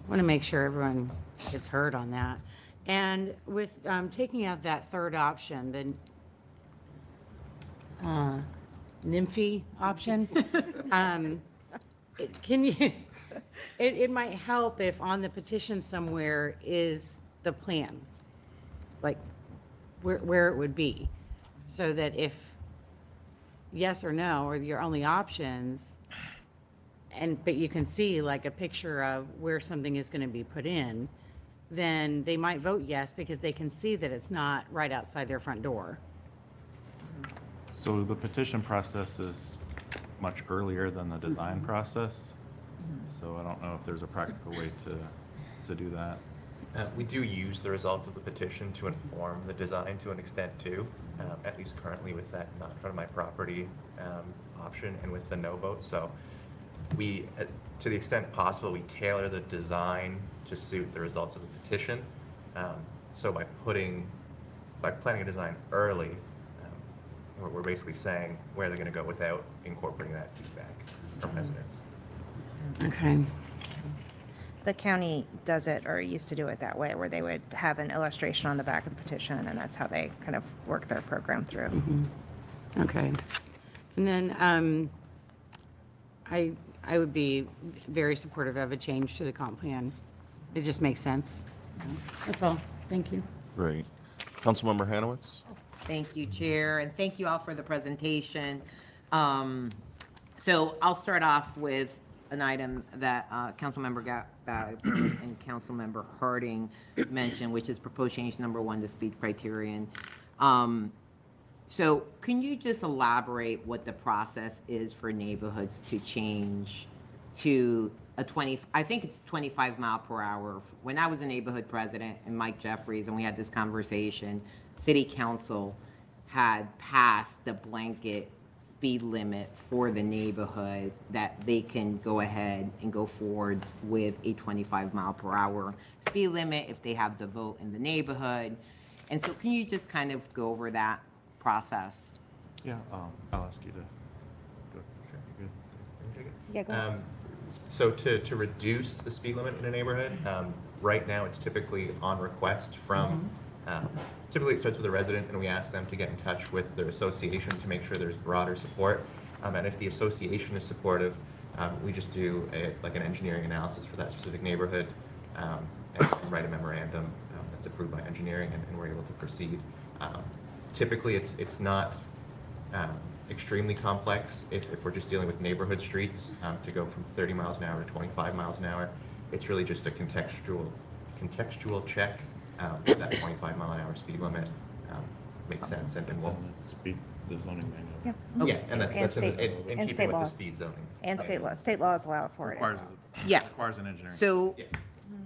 want to make sure everyone gets heard on that. And with taking out that third option, the NIMFY option, can you, it might help if on the petition somewhere is the plan, like where it would be, so that if yes or no are your only options, but you can see like a picture of where something is going to be put in, then they might vote yes because they can see that it's not right outside their front door. So the petition process is much earlier than the design process. So I don't know if there's a practical way to do that. We do use the results of the petition to inform the design to an extent too, at least currently with that not in front of my property option and with the no vote. So we, to the extent possible, we tailor the design to suit the results of the petition. So by planning a design early, we're basically saying where they're going to go without incorporating that feedback from residents. Okay. The county does it, or used to do it that way, where they would have an illustration on the back of the petition, and that's how they kind of work their program through. Okay. And then I would be very supportive of a change to the comp plan. It just makes sense. That's all. Thank you. Great. Councilmember Hanowitz? Thank you, Chair, and thank you all for the presentation. So I'll start off with an item that Councilmember Bradford and Councilmember Harding mentioned, which is proposed change number 1, the speed criterion. So can you just elaborate what the process is for neighborhoods to change to a 25 mile per hour? When I was a neighborhood president and Mike Jeffries, and we had this conversation, City Council had passed the blanket speed limit for the neighborhood that they can go ahead and go forward with a 25 mile per hour speed limit if they have the vote in the neighborhood. And so can you just kind of go over that process? Yeah, I'll ask you to go. Sure, you good? Yeah, go ahead. So to reduce the speed limit in a neighborhood, right now it's typically on request from, typically it starts with a resident and we ask them to get in touch with their association to make sure there's broader support. And if the association is supportive, we just do an engineering analysis for that specific neighborhood and write a memorandum that's approved by engineering, and we're able to proceed. Typically it's not extremely complex if we're just dealing with neighborhood streets to go from 30 miles an hour to 25 miles an hour. It's really just a contextual check that 25 mile an hour speed limit makes sense and It's will. in the zoning manual. Yeah, and that's in and keeping state with the laws. speed zoning. And state laws allow for it. Requires, Yeah. requires an engineering. So, Yeah.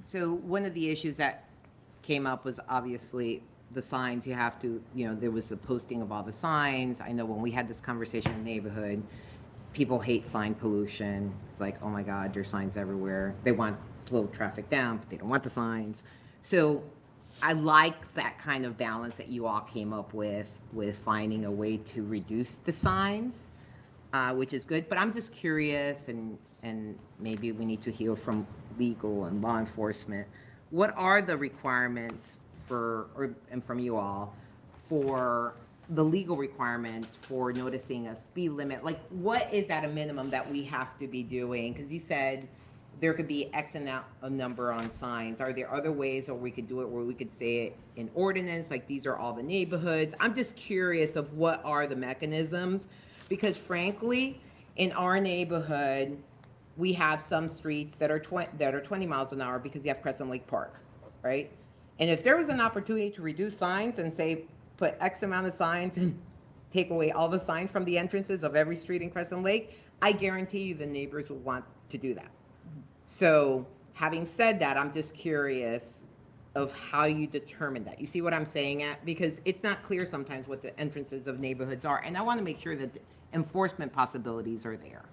so one of the issues that came up was obviously the signs. You have to, there was a posting of all the signs. I know when we had this conversation in the neighborhood, people hate sign pollution. It's like, oh my God, there's signs everywhere. They want to slow traffic down, but they don't want the signs. So I like that kind of balance that you all came up with finding a way to reduce the signs, which is good. But I'm just curious, and maybe we need to hear from legal and law enforcement. what are the requirements and from you all, for the legal requirements for noticing a speed limit? Like, what is at a minimum that we have to be doing? Because you said there could be X amount of number on signs. Are there other ways or we could do it where we could say it in ordinance, like these are all the neighborhoods? I'm just curious of what are the mechanisms, because frankly, in our neighborhood, we have some streets that are 20 miles an hour because you have Crescent Lake Park, right? And if there was an opportunity to reduce signs and say, put X amount of signs and take away all the signs from the entrances of every street in Crescent Lake, I guarantee you the neighbors will want to do that. So having said that, I'm just curious of how you determine that. You see what I'm saying at? Because it's not clear sometimes what the entrances of neighborhoods are. And I want to make sure that the enforcement possibilities are there.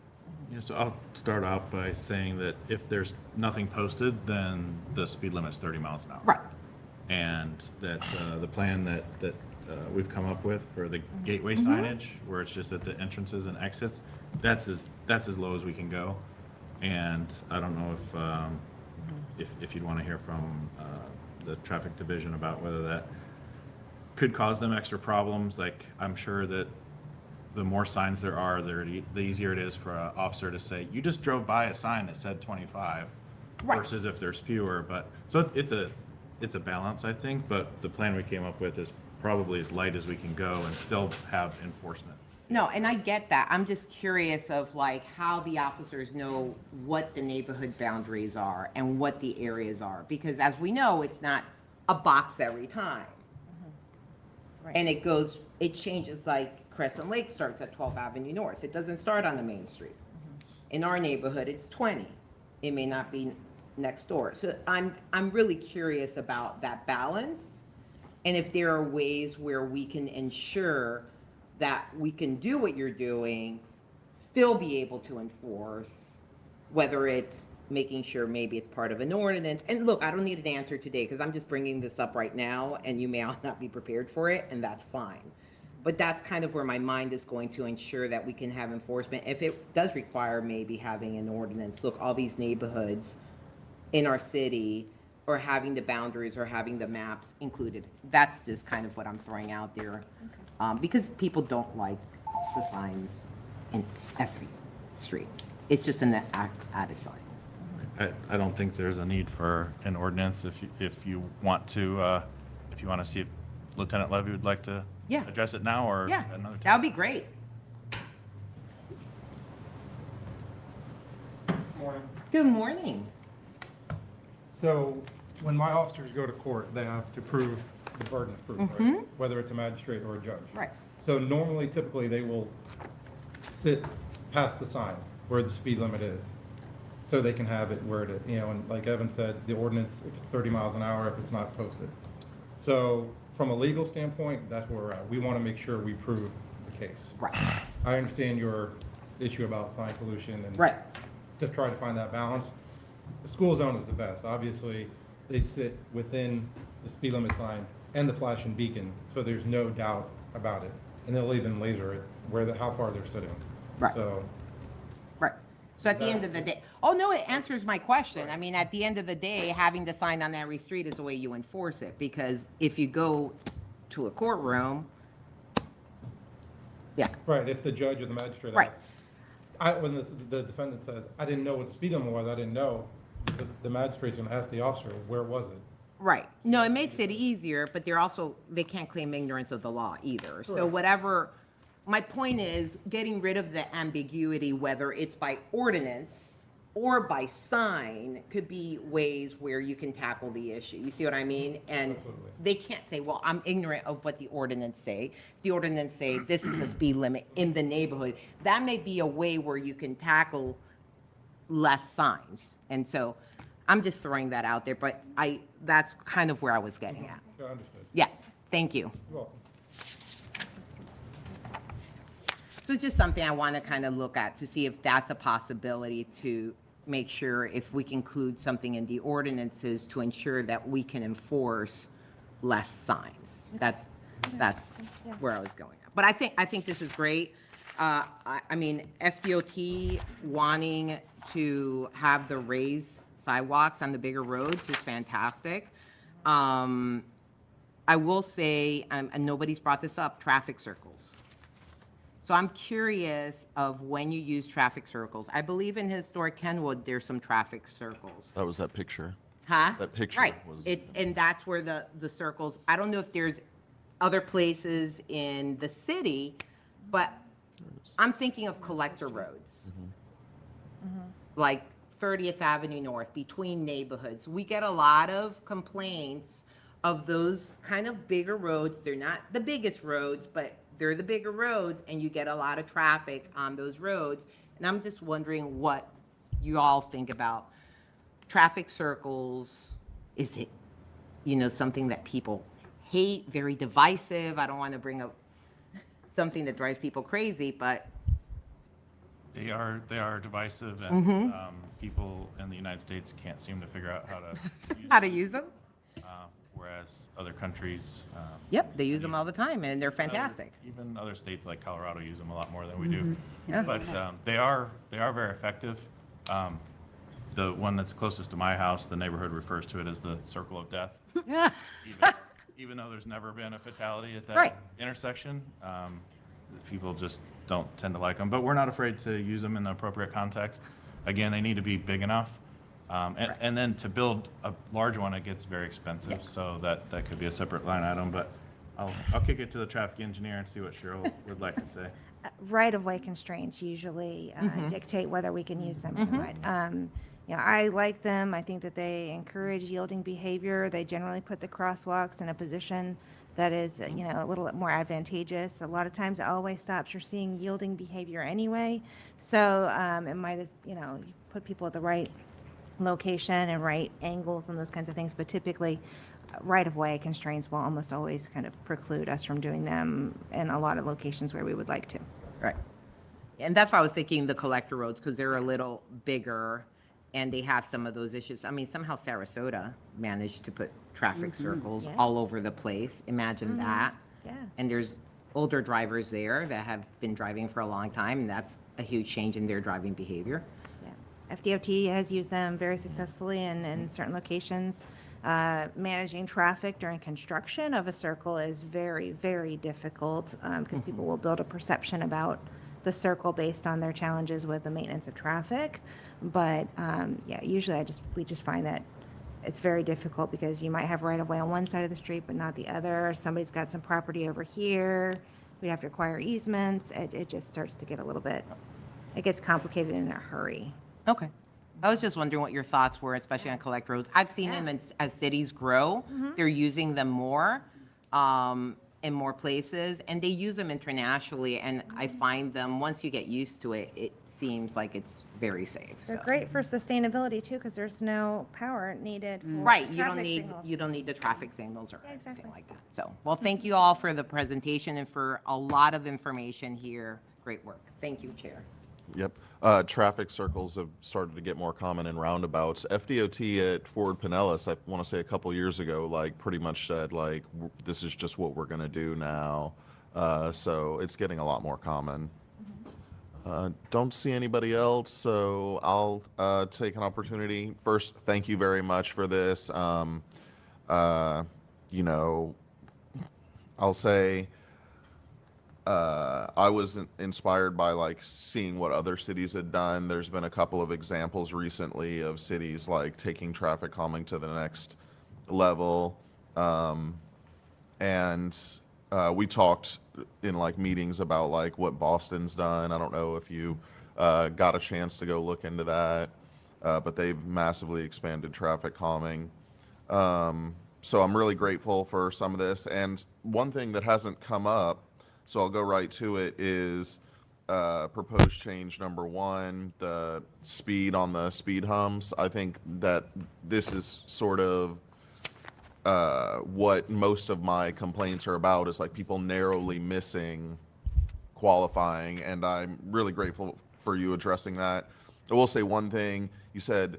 Yeah, so I'll start out by saying that if there's nothing posted, then the speed limit is 30 miles an hour. Right. And that the plan that we've come up with for the gateway signage, where it's just at the entrances and exits, that's as low as we can go. And I don't know if you'd want to hear from the traffic division about whether that could cause them extra problems. Like, I'm sure that the more signs there are, the easier it is for an officer to say, you just drove by a sign that said 25, Right. versus if there's fewer. But so it's a balance, I think. But the plan we came up with is probably as light as we can go and still have enforcement. No, and I get that. I'm just curious of like how the officers know what the neighborhood boundaries are and what the areas are. Because as we know, it's not a box every time. Right. And it changes, like Crescent Lake starts at 12th Avenue North. It doesn't start on the main street. In our neighborhood, it's 20. It may not be next door. So I'm really curious about that balance. And if there are ways where we can ensure that we can do what you're doing, still be able to enforce, whether it's making sure maybe it's part of an ordinance. And look, I don't need an answer today because I'm just bringing this up right now and you may not be prepared for it, and that's fine. But that's kind of where my mind is going to ensure that we can have enforcement. If it does require maybe having an ordinance, look, all these neighborhoods in our city or having the boundaries or having the maps included. That's just kind of what I'm throwing out there. Because people don't like the signs in every street. It's just an added sign. I don't think there's a need for an ordinance. If you want to see if Lieutenant Levy would like to Yeah. address it now or Yeah, another time. that would be great. Morning. Good morning. So when my officers go to court, they have to prove the burden of proof, right? Whether it's a magistrate or a judge. Right. So normally, typically, they will sit past the sign where the speed limit is, so they can have it where it is, and like Evan said, the ordinance, if it's 30 miles an hour, if it's not posted. So from a legal standpoint, that's where we're at. We want to make sure we prove the case. Right. I understand your issue about sign pollution and Right. to try to find that balance. The school zone is the best. Obviously, they sit within the speed limit sign and the flashing beacon, so there's no doubt about it. And they'll even laser it how far they're sitting. Right. So, Right. So at the end of the day, oh no, it answers my question. I mean, at the end of the day, having the sign on every street is the way you enforce it. Because if you go to a courtroom, yeah, right, if the judge or the magistrate Right. asks, when the defendant says, I didn't know what the speed limit was, I didn't know, the magistrate's gonna ask the officer, where was it? right. No, it makes it easier, but they can't claim ignorance of the law either. So Correct. whatever, my point is getting rid of the ambiguity, whether it's by ordinance or by sign, could be ways where you can tackle the issue. You see what I mean? And Absolutely. they can't say, well, I'm ignorant of what the ordinance say. The ordinance say this is a speed limit in the neighborhood. That may be a way where you can tackle less signs. And so I'm just throwing that out there, but that's kind of where I was getting at. Sure, understood. Yeah, thank you. You're welcome. So it's just something I want to kind of look at to see if that's a possibility to make sure if we can include something in the ordinances to ensure that we can enforce less signs. That's Yeah. where I was going at. But I think this is great. I mean, FDOT wanting to have the raised sidewalks on the bigger roads is fantastic. I will say, and nobody's brought this up, traffic circles. So I'm curious of when you use traffic circles. I believe in historic Kenwood, there's some traffic circles. That was that picture. Huh? That picture Right. was- And that's where the circles, I don't know if there's other places in the city, but I'm thinking of collector roads. Like 30th Avenue North, between neighborhoods. We get a lot of complaints of those kind of bigger roads. They're not the biggest roads, but they're the bigger roads, and you get a lot of traffic on those roads. And I'm just wondering what you all think about traffic circles. Is it, something that people hate, very divisive? I don't want to bring up something that drives people crazy, but They are divisive, and people in the United States can't seem to figure out how to use how to use them? whereas other countries. Yep, they use them all the time, and they're fantastic. Even other states like Colorado use them a lot more than we do. Yeah. But they are very effective. The one that's closest to my house, the neighborhood refers to it as the circle of death. Even though there's never been a fatality at that Right. intersection, people just don't tend to like them. But we're not afraid to use them in the appropriate context. Again, they need to be big enough. And then to build a large one, it gets very expensive. Yeah. So that could be a separate line item. But I'll kick it to the traffic engineer and see what Cheryl would like to say. Right-of-way constraints usually dictate whether we can use them or not. I like them. I think that they encourage yielding behavior. They generally put the crosswalks in a position that is, a little more advantageous. A lot of times, at all-way stops, you're seeing yielding behavior anyway. So it might, you put people at the right location and right angles and those kinds of things. But typically, right-of-way constraints will almost always kind of preclude us from doing them in a lot of locations where we would like to. Right. And that's why I was thinking the collector roads, because they're a little bigger and they have some of those issues. I mean, somehow Sarasota managed to put traffic circles Yes. all over the place. Imagine that. Yeah. And there's older drivers there that have been driving for a long time, and that's a huge change in their driving behavior. Yeah. FDOT has used them very successfully in certain locations. Managing traffic during construction of a circle is very, very difficult because people will build a perception about the circle based on their challenges with the maintenance of traffic. But usually we just find that it's very difficult because you might have right of way on one side of the street but not the other. Somebody's got some property over here. We'd have to acquire easements. It just starts to get a little bit, it gets complicated in a hurry. Okay. I was just wondering what your thoughts were, especially on collect roads. I've seen them as cities grow. They're using them more in more places, and they use them internationally. And I find them, once you get used to it, it seems like it's very safe. They're so. great for sustainability too, because there's no power needed for Right, you don't traffic need signals. the traffic signals or Yeah, anything exactly. like that. So, well, thank you all for the presentation and for a lot of information here. Great work. Thank you, Chair. Yep. Traffic circles have started to get more common in roundabouts. FDOT at Fort Pinellas, I want to say a couple years ago, pretty much said this is just what we're going to do now. So it's getting a lot more common. Don't see anybody else, so I'll take an opportunity. First, thank you very much for this. I'll say I was inspired by seeing what other cities had done. There's been a couple of examples recently of cities taking traffic calming to the next level. And we talked in meetings about what Boston's done. I don't know if you got a chance to go look into that, but they've massively expanded traffic calming. So I'm really grateful for some of this. And one thing that hasn't come up, so I'll go right to it, is proposed change number 1, the speed on the speed humps. I think that this is sort of what most of my complaints are about, is people narrowly missing qualifying, and I'm really grateful for you addressing that. I will say one thing. You said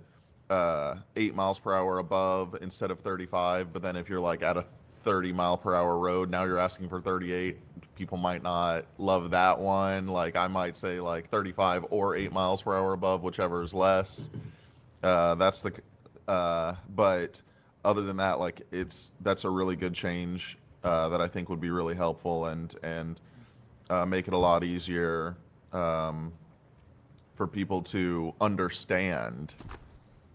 8 miles per hour above instead of 35, but then if you're at a 30 mile per hour road, now you're asking for 38. People might not love that one. I might say 35 or 8 miles per hour above, whichever is less. That's But other than that, like that's a really good change that I think would be really helpful and make it a lot easier for people to understand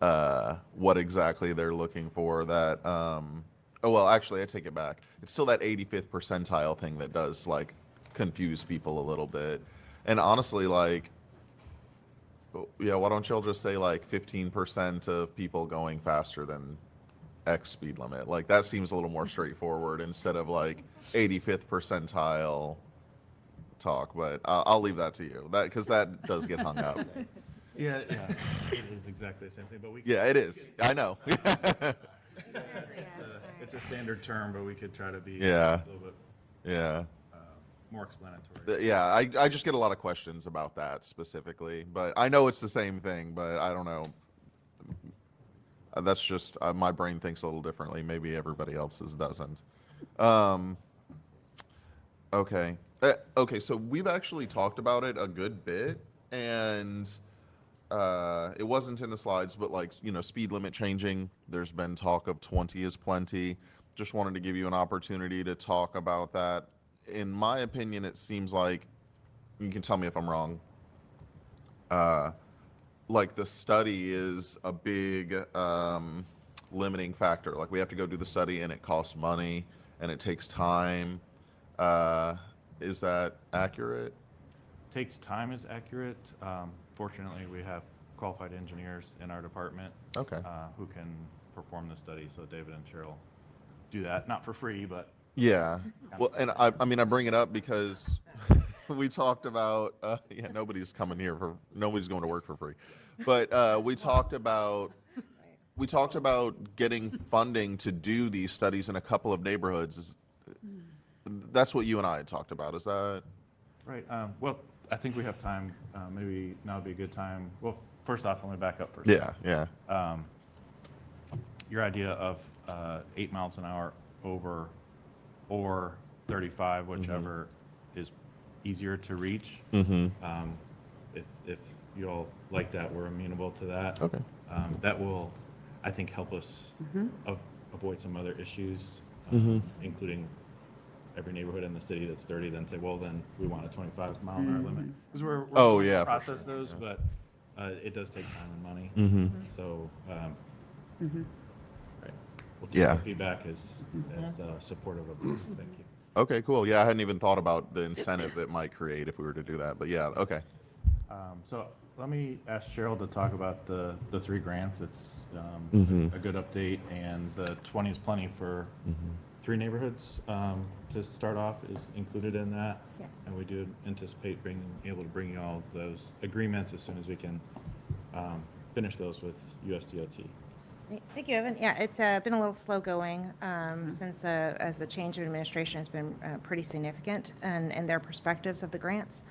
what exactly they're looking for. That oh well, actually, I take it back. It's still that 85th percentile thing that does like confuse people a little bit. And honestly, like, yeah, why don't y'all just say like 15% of people going faster than X speed limit? Like that seems a little more straightforward instead of like 85th percentile talk. But I'll leave that to you. That because that does get hung up. Yeah, it is exactly the same thing, but we. Yeah, it is. I know. It's a standard term, but we could try to be Yeah. a little bit Yeah. more explanatory. Yeah, I just get a lot of questions about that specifically, but I know it's the same thing, but I don't know. That's just my brain thinks a little differently. Maybe everybody else's doesn't. Okay. Okay, so we've actually talked about it a good bit, and it wasn't in the slides, but like, you know, speed limit changing, there's been talk of 20 is plenty. Just wanted to give you an opportunity to talk about that. In my opinion, it seems like, you can tell me if I'm wrong, like the study is a big limiting factor. Like we have to go do the study and it costs money and it takes time. Is that accurate? Takes time is accurate. Fortunately, we have qualified engineers in our department. Okay. Who can perform the study. So David and Cheryl do that, not for free, but Yeah. Well, and I mean, I bring it up because we talked about, yeah, nobody's going to work for free. But we talked about getting funding to do these studies in a couple of neighborhoods. That's what you and I had talked about. Is that? right. Well, I think we have time. Maybe now would be a good time. Well, first off, let me back up first. Yeah, yeah. Your idea of 8 miles an hour over or 35, whichever is easier to reach. Mm-hmm. If you all like that, we're amenable to that. Okay. That will, I think, help us avoid some other issues, including every neighborhood in the city that's 30 then say, well, then we want a 25 mile an hour limit. Because we're Oh, going to yeah, for process sure, those, but it does take time and money. Mm-hmm. So, right. We'll take Yeah. the feedback as supportive of this. Thank you. Okay, cool. Yeah, I hadn't even thought about the incentive it might create if we were to do that. But yeah, okay. So let me ask Cheryl to talk about the 3 grants. It's a good update, and the 20 is plenty for 3 neighborhoods to start off is included in that. Yes. And we do anticipate being able to bring you all those agreements as soon as we can finish those with USDOT. Thank you, Evan. Yeah, it's been a little slow going since as the change of administration has been pretty significant and their perspectives of the grants.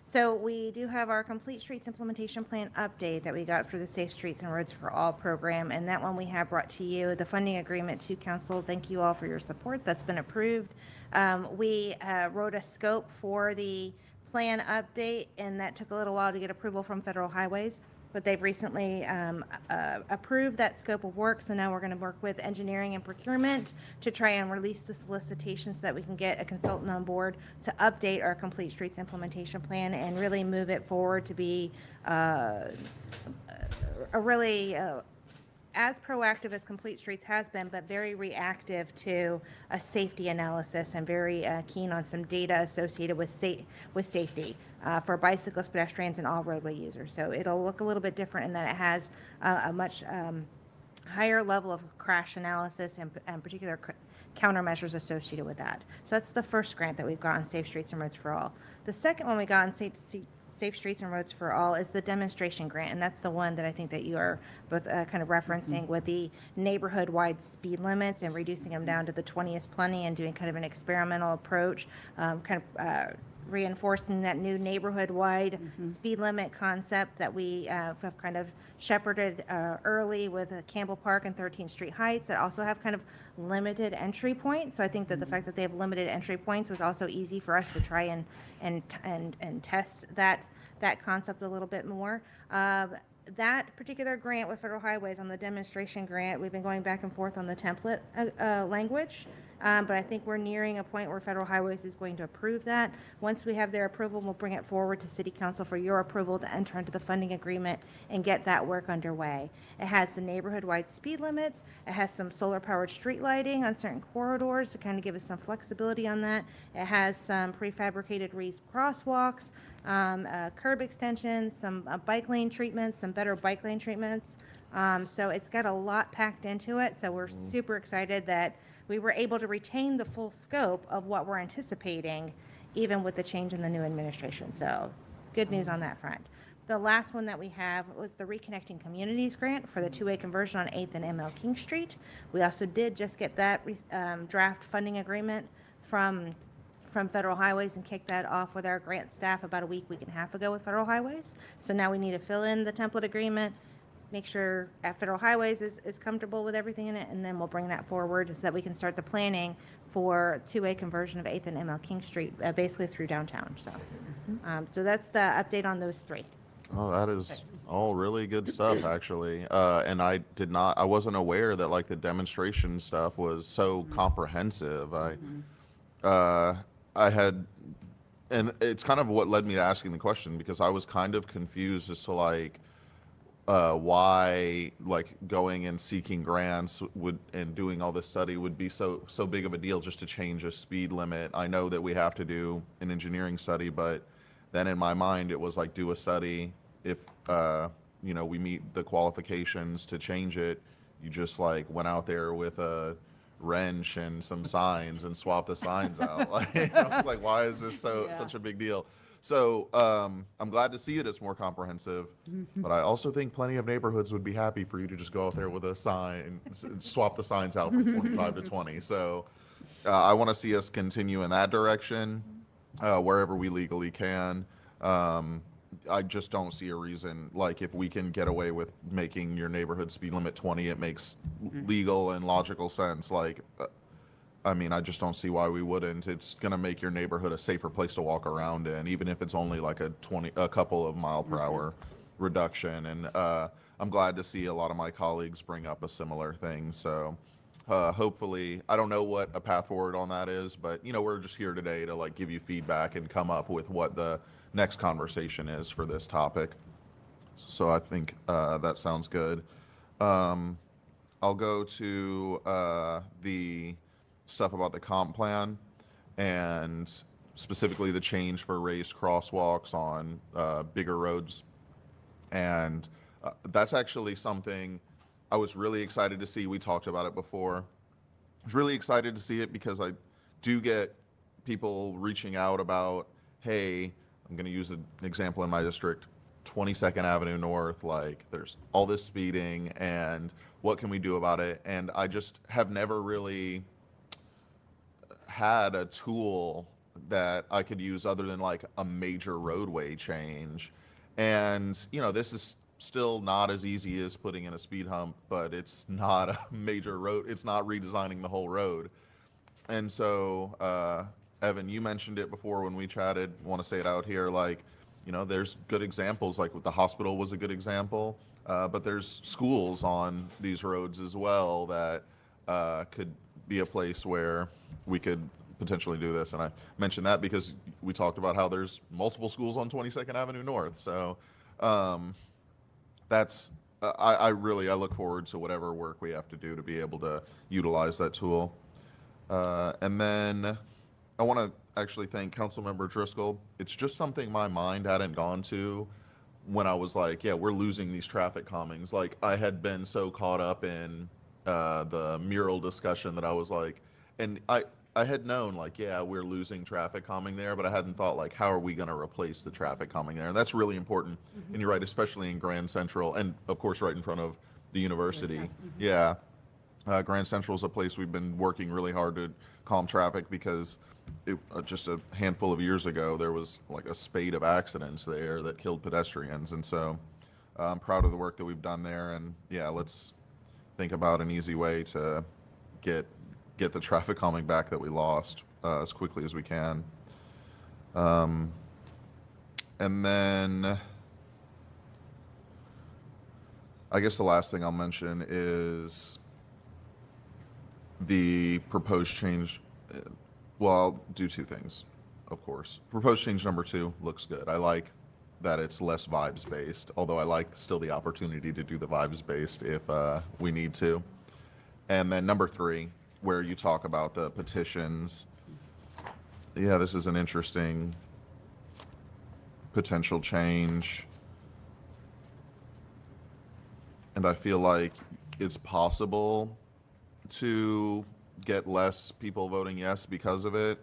So we do have our Complete Streets Implementation Plan update that we got through the Safe Streets and Roads for All program, and that one we have brought to you. The funding agreement to council. Thank you all for your support. That's been approved. We wrote a scope for the plan update, and that took a little while to get approval from Federal Highways. But they've recently approved that scope of work, so now we're going to work with engineering and procurement to try and release the solicitation so that we can get a consultant on board to update our Complete Streets Implementation Plan and really move it forward to be a really as proactive as Complete Streets has been, but very reactive to a safety analysis and very keen on some data associated with safety for bicyclists, pedestrians, and all roadway users. So it'll look a little bit different in that it has a much higher level of crash analysis and particular countermeasures associated with that. So that's the first grant that we've got on Safe Streets and Roads for All. The second one we got on Safe Streets and Roads for All is the demonstration grant, and that's the one that I think that you are both kind of referencing with the neighborhood-wide speed limits and reducing them down to the 20 is plenty and doing kind of an experimental approach, reinforcing that new neighborhood-wide speed limit concept that we have kind of shepherded early with Campbell Park and 13th Street Heights that also have kind of limited entry points. So I think that the fact that they have limited entry points was also easy for us to try and test that concept a little bit more. that particular grant with Federal Highways on the demonstration grant, we've been going back and forth on the template language. But I think we're nearing a point where Federal Highways is going to approve that. Once we have their approval, we'll bring it forward to City Council for your approval to enter into the funding agreement and get that work underway. It has the neighborhood-wide speed limits. It has some solar-powered street lighting on certain corridors to kind of give us some flexibility on that. It has some prefabricated raised crosswalks, curb extensions, some bike lane treatments, some better bike lane treatments. So it's got a lot packed into it. So we're super excited that we were able to retain the full scope of what we're anticipating, even with the change in the new administration. So good news on that front. The last one that we have was the Reconnecting Communities Grant for the two-way conversion on 8th and ML King Street. We also did just get that draft funding agreement from Federal Highways and kicked that off with our grant staff about a week and a half ago with Federal Highways. So now we need to fill in the template agreement, make sure Federal Highways is comfortable with everything in it, and then we'll bring that forward so that we can start the planning for two-way conversion of 8th and ML King Street, basically through downtown. So, so that's the update on those three. Oh, that is all really good stuff, actually. And I wasn't aware that like the demonstration stuff was so comprehensive. I had, and it's kind of what led me to asking the question, because I was kind of confused as to like, why like going and seeking grants would and doing all this study would be so big of a deal just to change a speed limit. I know that we have to do an engineering study, but then in my mind it was like, do a study. If we meet the qualifications to change it, you just like went out there with a wrench and some signs and swap the signs out. Like, I was like, why is this such a big deal? So I'm glad to see that it's more comprehensive, but I also think plenty of neighborhoods would be happy for you to just go out there with a sign and swap the signs out from 25 to 20. So I want to see us continue in that direction wherever we legally can. I just don't see a reason, like if we can get away with making your neighborhood speed limit 20, it makes legal and logical sense. Like, I mean, I just don't see why we wouldn't. It's going to make your neighborhood a safer place to walk around in, even if it's only like a couple of mile per hour reduction. And I'm glad to see a lot of my colleagues bring up a similar thing. So hopefully, I don't know what a path forward on that is, but we're just here today to like give you feedback and come up with what the next conversation is for this topic. So I think that sounds good. I'll go to the stuff about the comp plan and specifically the change for raised crosswalks on bigger roads. And that's actually something I was really excited to see. We talked about it before. I was really excited to see it because I do get people reaching out about, hey, I'm going to use an example in my district, 22nd Avenue North, like there's all this speeding and what can we do about it? And I just have never really had a tool that I could use other than like a major roadway change. And, this is still not as easy as putting in a speed hump, but it's not a major road. It's not redesigning the whole road. And so, Evan, you mentioned it before when we chatted. Want to say it out here, like, there's good examples, like with the hospital was a good example, but there's schools on these roads as well that could be a place where we could potentially do this. And I mentioned that because we talked about how there's multiple schools on 22nd Avenue North. So that's, I look forward to whatever work we have to do to be able to utilize that tool. And then I want to actually thank Councilmember Driscoll. It's just something my mind hadn't gone to when I was like, yeah, we're losing these traffic calmings. Like I had been so caught up in the mural discussion that I was like, and I had known like, yeah, we're losing traffic calming there, but I hadn't thought like, how are we going to replace the traffic calming there? And that's really important. And you're right, especially in Grand Central and of course right in front of the university. Yeah. Grand Central is a place we've been working really hard to calm traffic because just a handful of years ago, there was like a spate of accidents there that killed pedestrians. And so I'm proud of the work that we've done there. And yeah, let's think about an easy way to get the traffic calming back that we lost as quickly as we can. And then I guess the last thing I'll mention is the proposed change. Well, I'll do two things, of course. Proposed change number 2 looks good. I like that it's less vibes based, although I like still the opportunity to do the vibes based if we need to. And then number 3, where you talk about the petitions. Yeah, this is an interesting potential change. And I feel like it's possible to get less people voting yes because of it.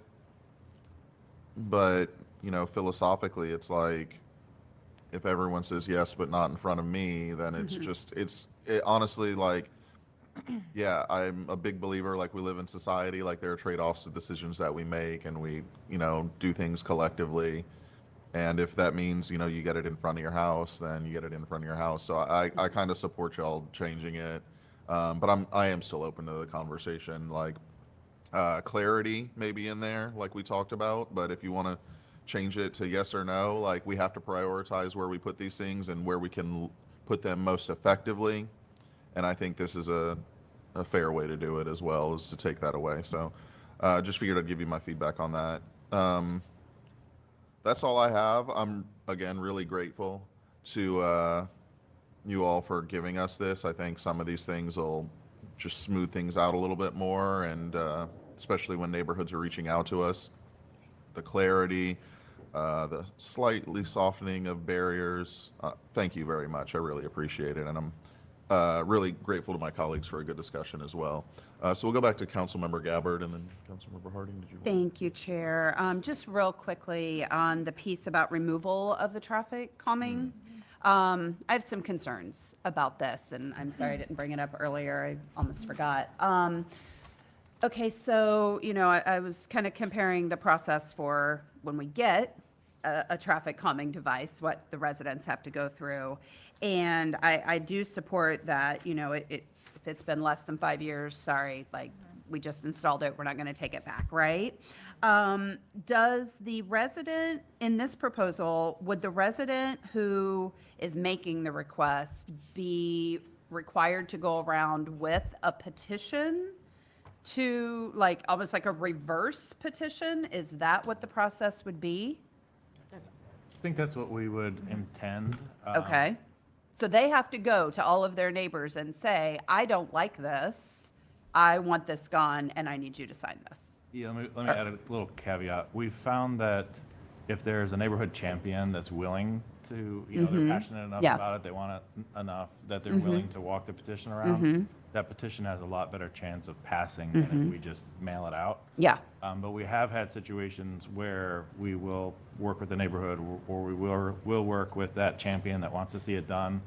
But, philosophically, it's like, if everyone says yes, but not in front of me, then it's just, honestly, like, yeah, I'm a big believer, like, we live in society, like, there are trade-offs to decisions that we make, and we, do things collectively. And if that means, you get it in front of your house, then you get it in front of your house. So I kind of support y'all changing it. But I am still open to the conversation, like, clarity maybe in there, like we talked about. But if you want to change it to yes or no, like, we have to prioritize where we put these things and where we can put them most effectively. And I think this is a fair way to do it as well, is to take that away. So just figured I'd give you my feedback on that. That's all I have. I'm, again, really grateful to you all for giving us this. I think some of these things will just smooth things out a little bit more, and especially when neighborhoods are reaching out to us. The clarity, the slightly softening of barriers. Thank you very much. I really appreciate it, and I'm really grateful to my colleagues for a good discussion as well. So we'll go back to Councilmember Gabbard, and then Councilmember Harding, did you? Thank you, Chair. Just real quickly on the piece about removal of the traffic calming. I have some concerns about this, and I'm sorry I didn't bring it up earlier. I almost forgot. Okay, so, I was kind of comparing the process for when we get a traffic calming device, what the residents have to go through. And I do support that, if it's been less than 5 years, sorry, like, we just installed it, we're not going to take it back, right? Does the resident in this proposal, would the resident who is making the request be required to go around with a petition to, like, almost like a reverse petition? Is that what the process would be? I think that's what we would intend. Okay. So they have to go to all of their neighbors and say, I don't like this, I want this gone, and I need you to sign this. Yeah, let me add a little caveat. We've found that if there's a neighborhood champion that's willing to, they're passionate enough Yeah. about it, they want it enough that they're willing to walk the petition around, that petition has a lot better chance of passing than if we just mail it out. Yeah. But we have had situations where we will work with the neighborhood, or we will work with that champion that wants to see it done,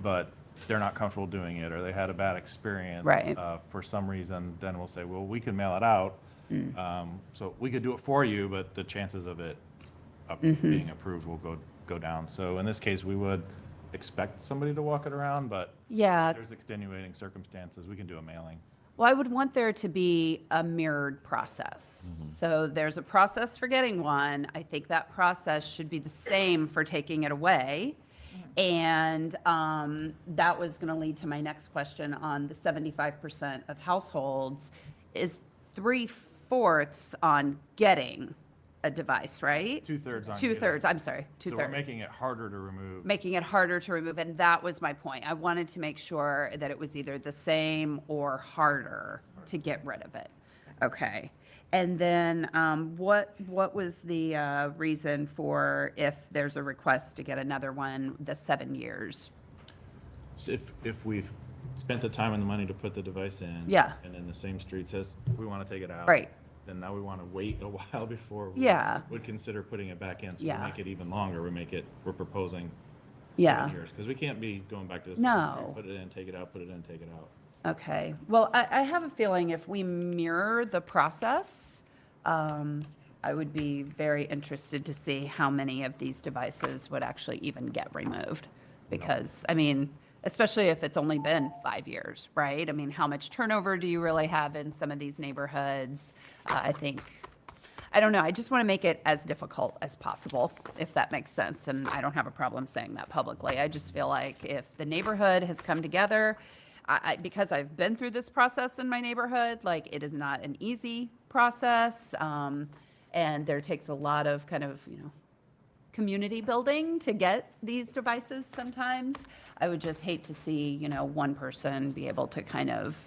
but they're not comfortable doing it, or they had a bad experience Right. For some reason. Then we'll say, well, we can mail it out, so we could do it for you, but the chances of it being approved will go down. So in this case, we would expect somebody to walk it around, but Yeah. if there's extenuating circumstances, we can do a mailing. Well, I would want there to be a mirrored process. So there's a process for getting one. I think that process should be the same for taking it away. And that was going to lead to my next question on the 75% of households is 3/4 on getting a device, right? 2/3 on Two-thirds, I'm sorry, So two-thirds. we're making it harder to remove. Making it harder to remove, and that was my point. I wanted to make sure that it was either the same or harder to get rid of it. Okay. And then what was the reason for if there's a request to get another one, the 7 years? So if we've spent the time and the money to put the device in. Yeah. And then the same street says, we want to take it out. Right. Then now we want to wait a while before we Yeah. would consider putting it back in. So Yeah. we make it even longer. We're proposing Yeah. 7 years. Because we can't be going back to this. No. Put it in, take it out, put it in, take it out. Okay. Well, I have a feeling if we mirror the process, I would be very interested to see how many of these devices would actually even get removed. Because, I mean, especially if it's only been 5 years, right? I mean, how much turnover do you really have in some of these neighborhoods? I think I don't know. I just want to make it as difficult as possible, if that makes sense. And I don't have a problem saying that publicly. I just feel like if the neighborhood has come together, because I've been through this process in my neighborhood, like it is not an easy process. And there takes a lot of kind of, community building to get these devices sometimes. I would just hate to see, one person be able to kind of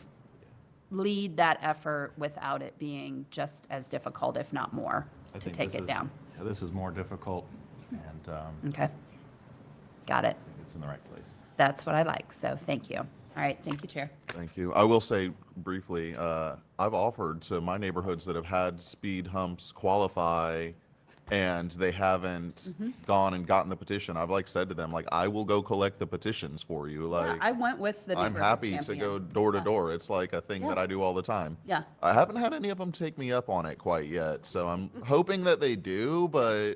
lead that effort without it being just as difficult, if not more, I to think take this it is- down. yeah, This is more difficult, and Okay. Got it. it's in the right place. That's what I like. So thank you. All right. Thank you, Chair. Thank you. I will say briefly, I've offered to my neighborhoods that have had speed humps qualify and they haven't gone and gotten the petition. I've said to them, I will go collect the petitions for you. Yeah, I went with the I'm neighborhood happy to champion. go door to Yeah. door. It's like a thing that Yeah. I do all the time. Yeah. I haven't had any of them take me up on it quite yet, so I'm hoping that they do, but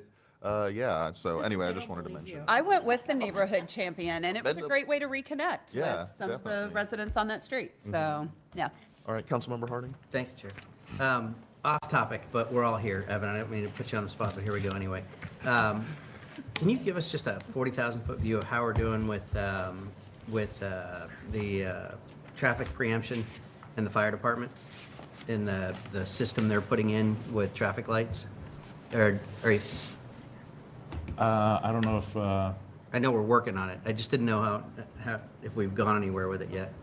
yeah. So anyway, I just wanted to mention. I went with the neighborhood champion, and it was a That- great way to reconnect Yeah, with some of the definitely. residents on that street. So, yeah. All right, Councilmember Harding? Thank you, Chair. Off topic, but we're all here. Evan, I don't mean to put you on the spot, but here we go anyway. Can you give us just a 40,000-foot view of how we're doing with the traffic preemption and the fire department in the system they're putting in with traffic lights? Or I don't know if, I know we're working on it. I just didn't know how if we've gone anywhere with it yet.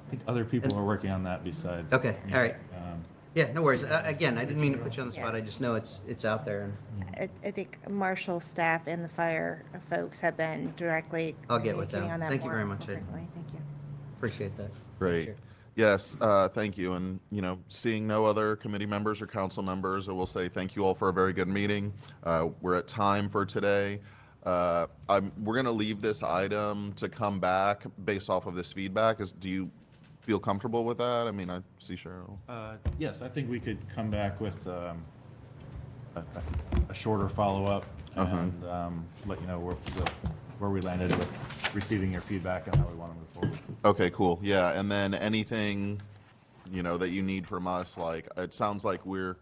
I think other people are working on that besides. Okay, me. all right. Um, Yeah, no worries. Again, I didn't mean to put you on the spot. I just know it's out there. And I think Marshall staff and the fire folks have been directly I'll get with them. communicating on that Thank you more very much. frequently. Thank you. appreciate that. Great. Sure. Yes, thank you. And, seeing no other committee members or council members, I will say thank you all for a very good meeting. We're at time for today. We're going to leave this item to come back based off of this feedback. Do you feel comfortable with that? I mean, I see Cheryl. Yes, I think we could come back with a shorter follow-up Uh-huh. and let you know where we landed with receiving your feedback and how we want to move forward. Okay, cool. Yeah, and then anything, that you need from us, it sounds like we're,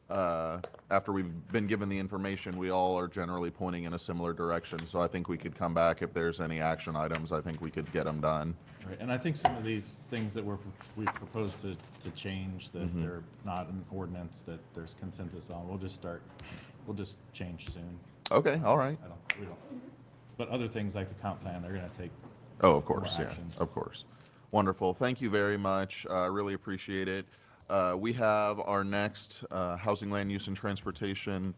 after we've been given the information, we all are generally pointing in a similar direction. So I think we could come back if there's any action items. I think we could get them done. Right, and I think some of these things that we've proposed to change, that they're not an ordinance, that there's consensus on, we'll just change soon. Okay, all right. We don't. But other things like the comp plan, they're gonna take, Oh, of course, More yeah, actions. of course. Wonderful. Thank you very much. I really appreciate it. We have our next Housing, Land Use, and Transportation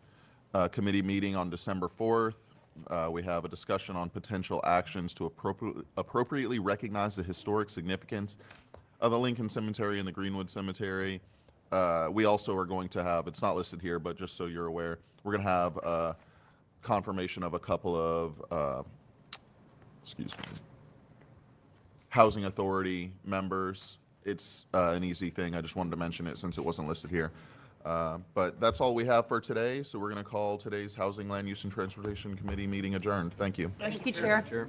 Committee meeting on December 4th. We have a discussion on potential actions to appropriately recognize the historic significance of the Lincoln Cemetery and the Greenwood Cemetery. We also are going to have, it's not listed here, but just so you're aware, we're going to have confirmation of a couple of, Housing Authority members. It's an easy thing. I just wanted to mention it since it wasn't listed here. But that's all we have for today. So we're going to call today's Housing, Land Use, and Transportation Committee meeting adjourned. Thank you. Thank you, Chair.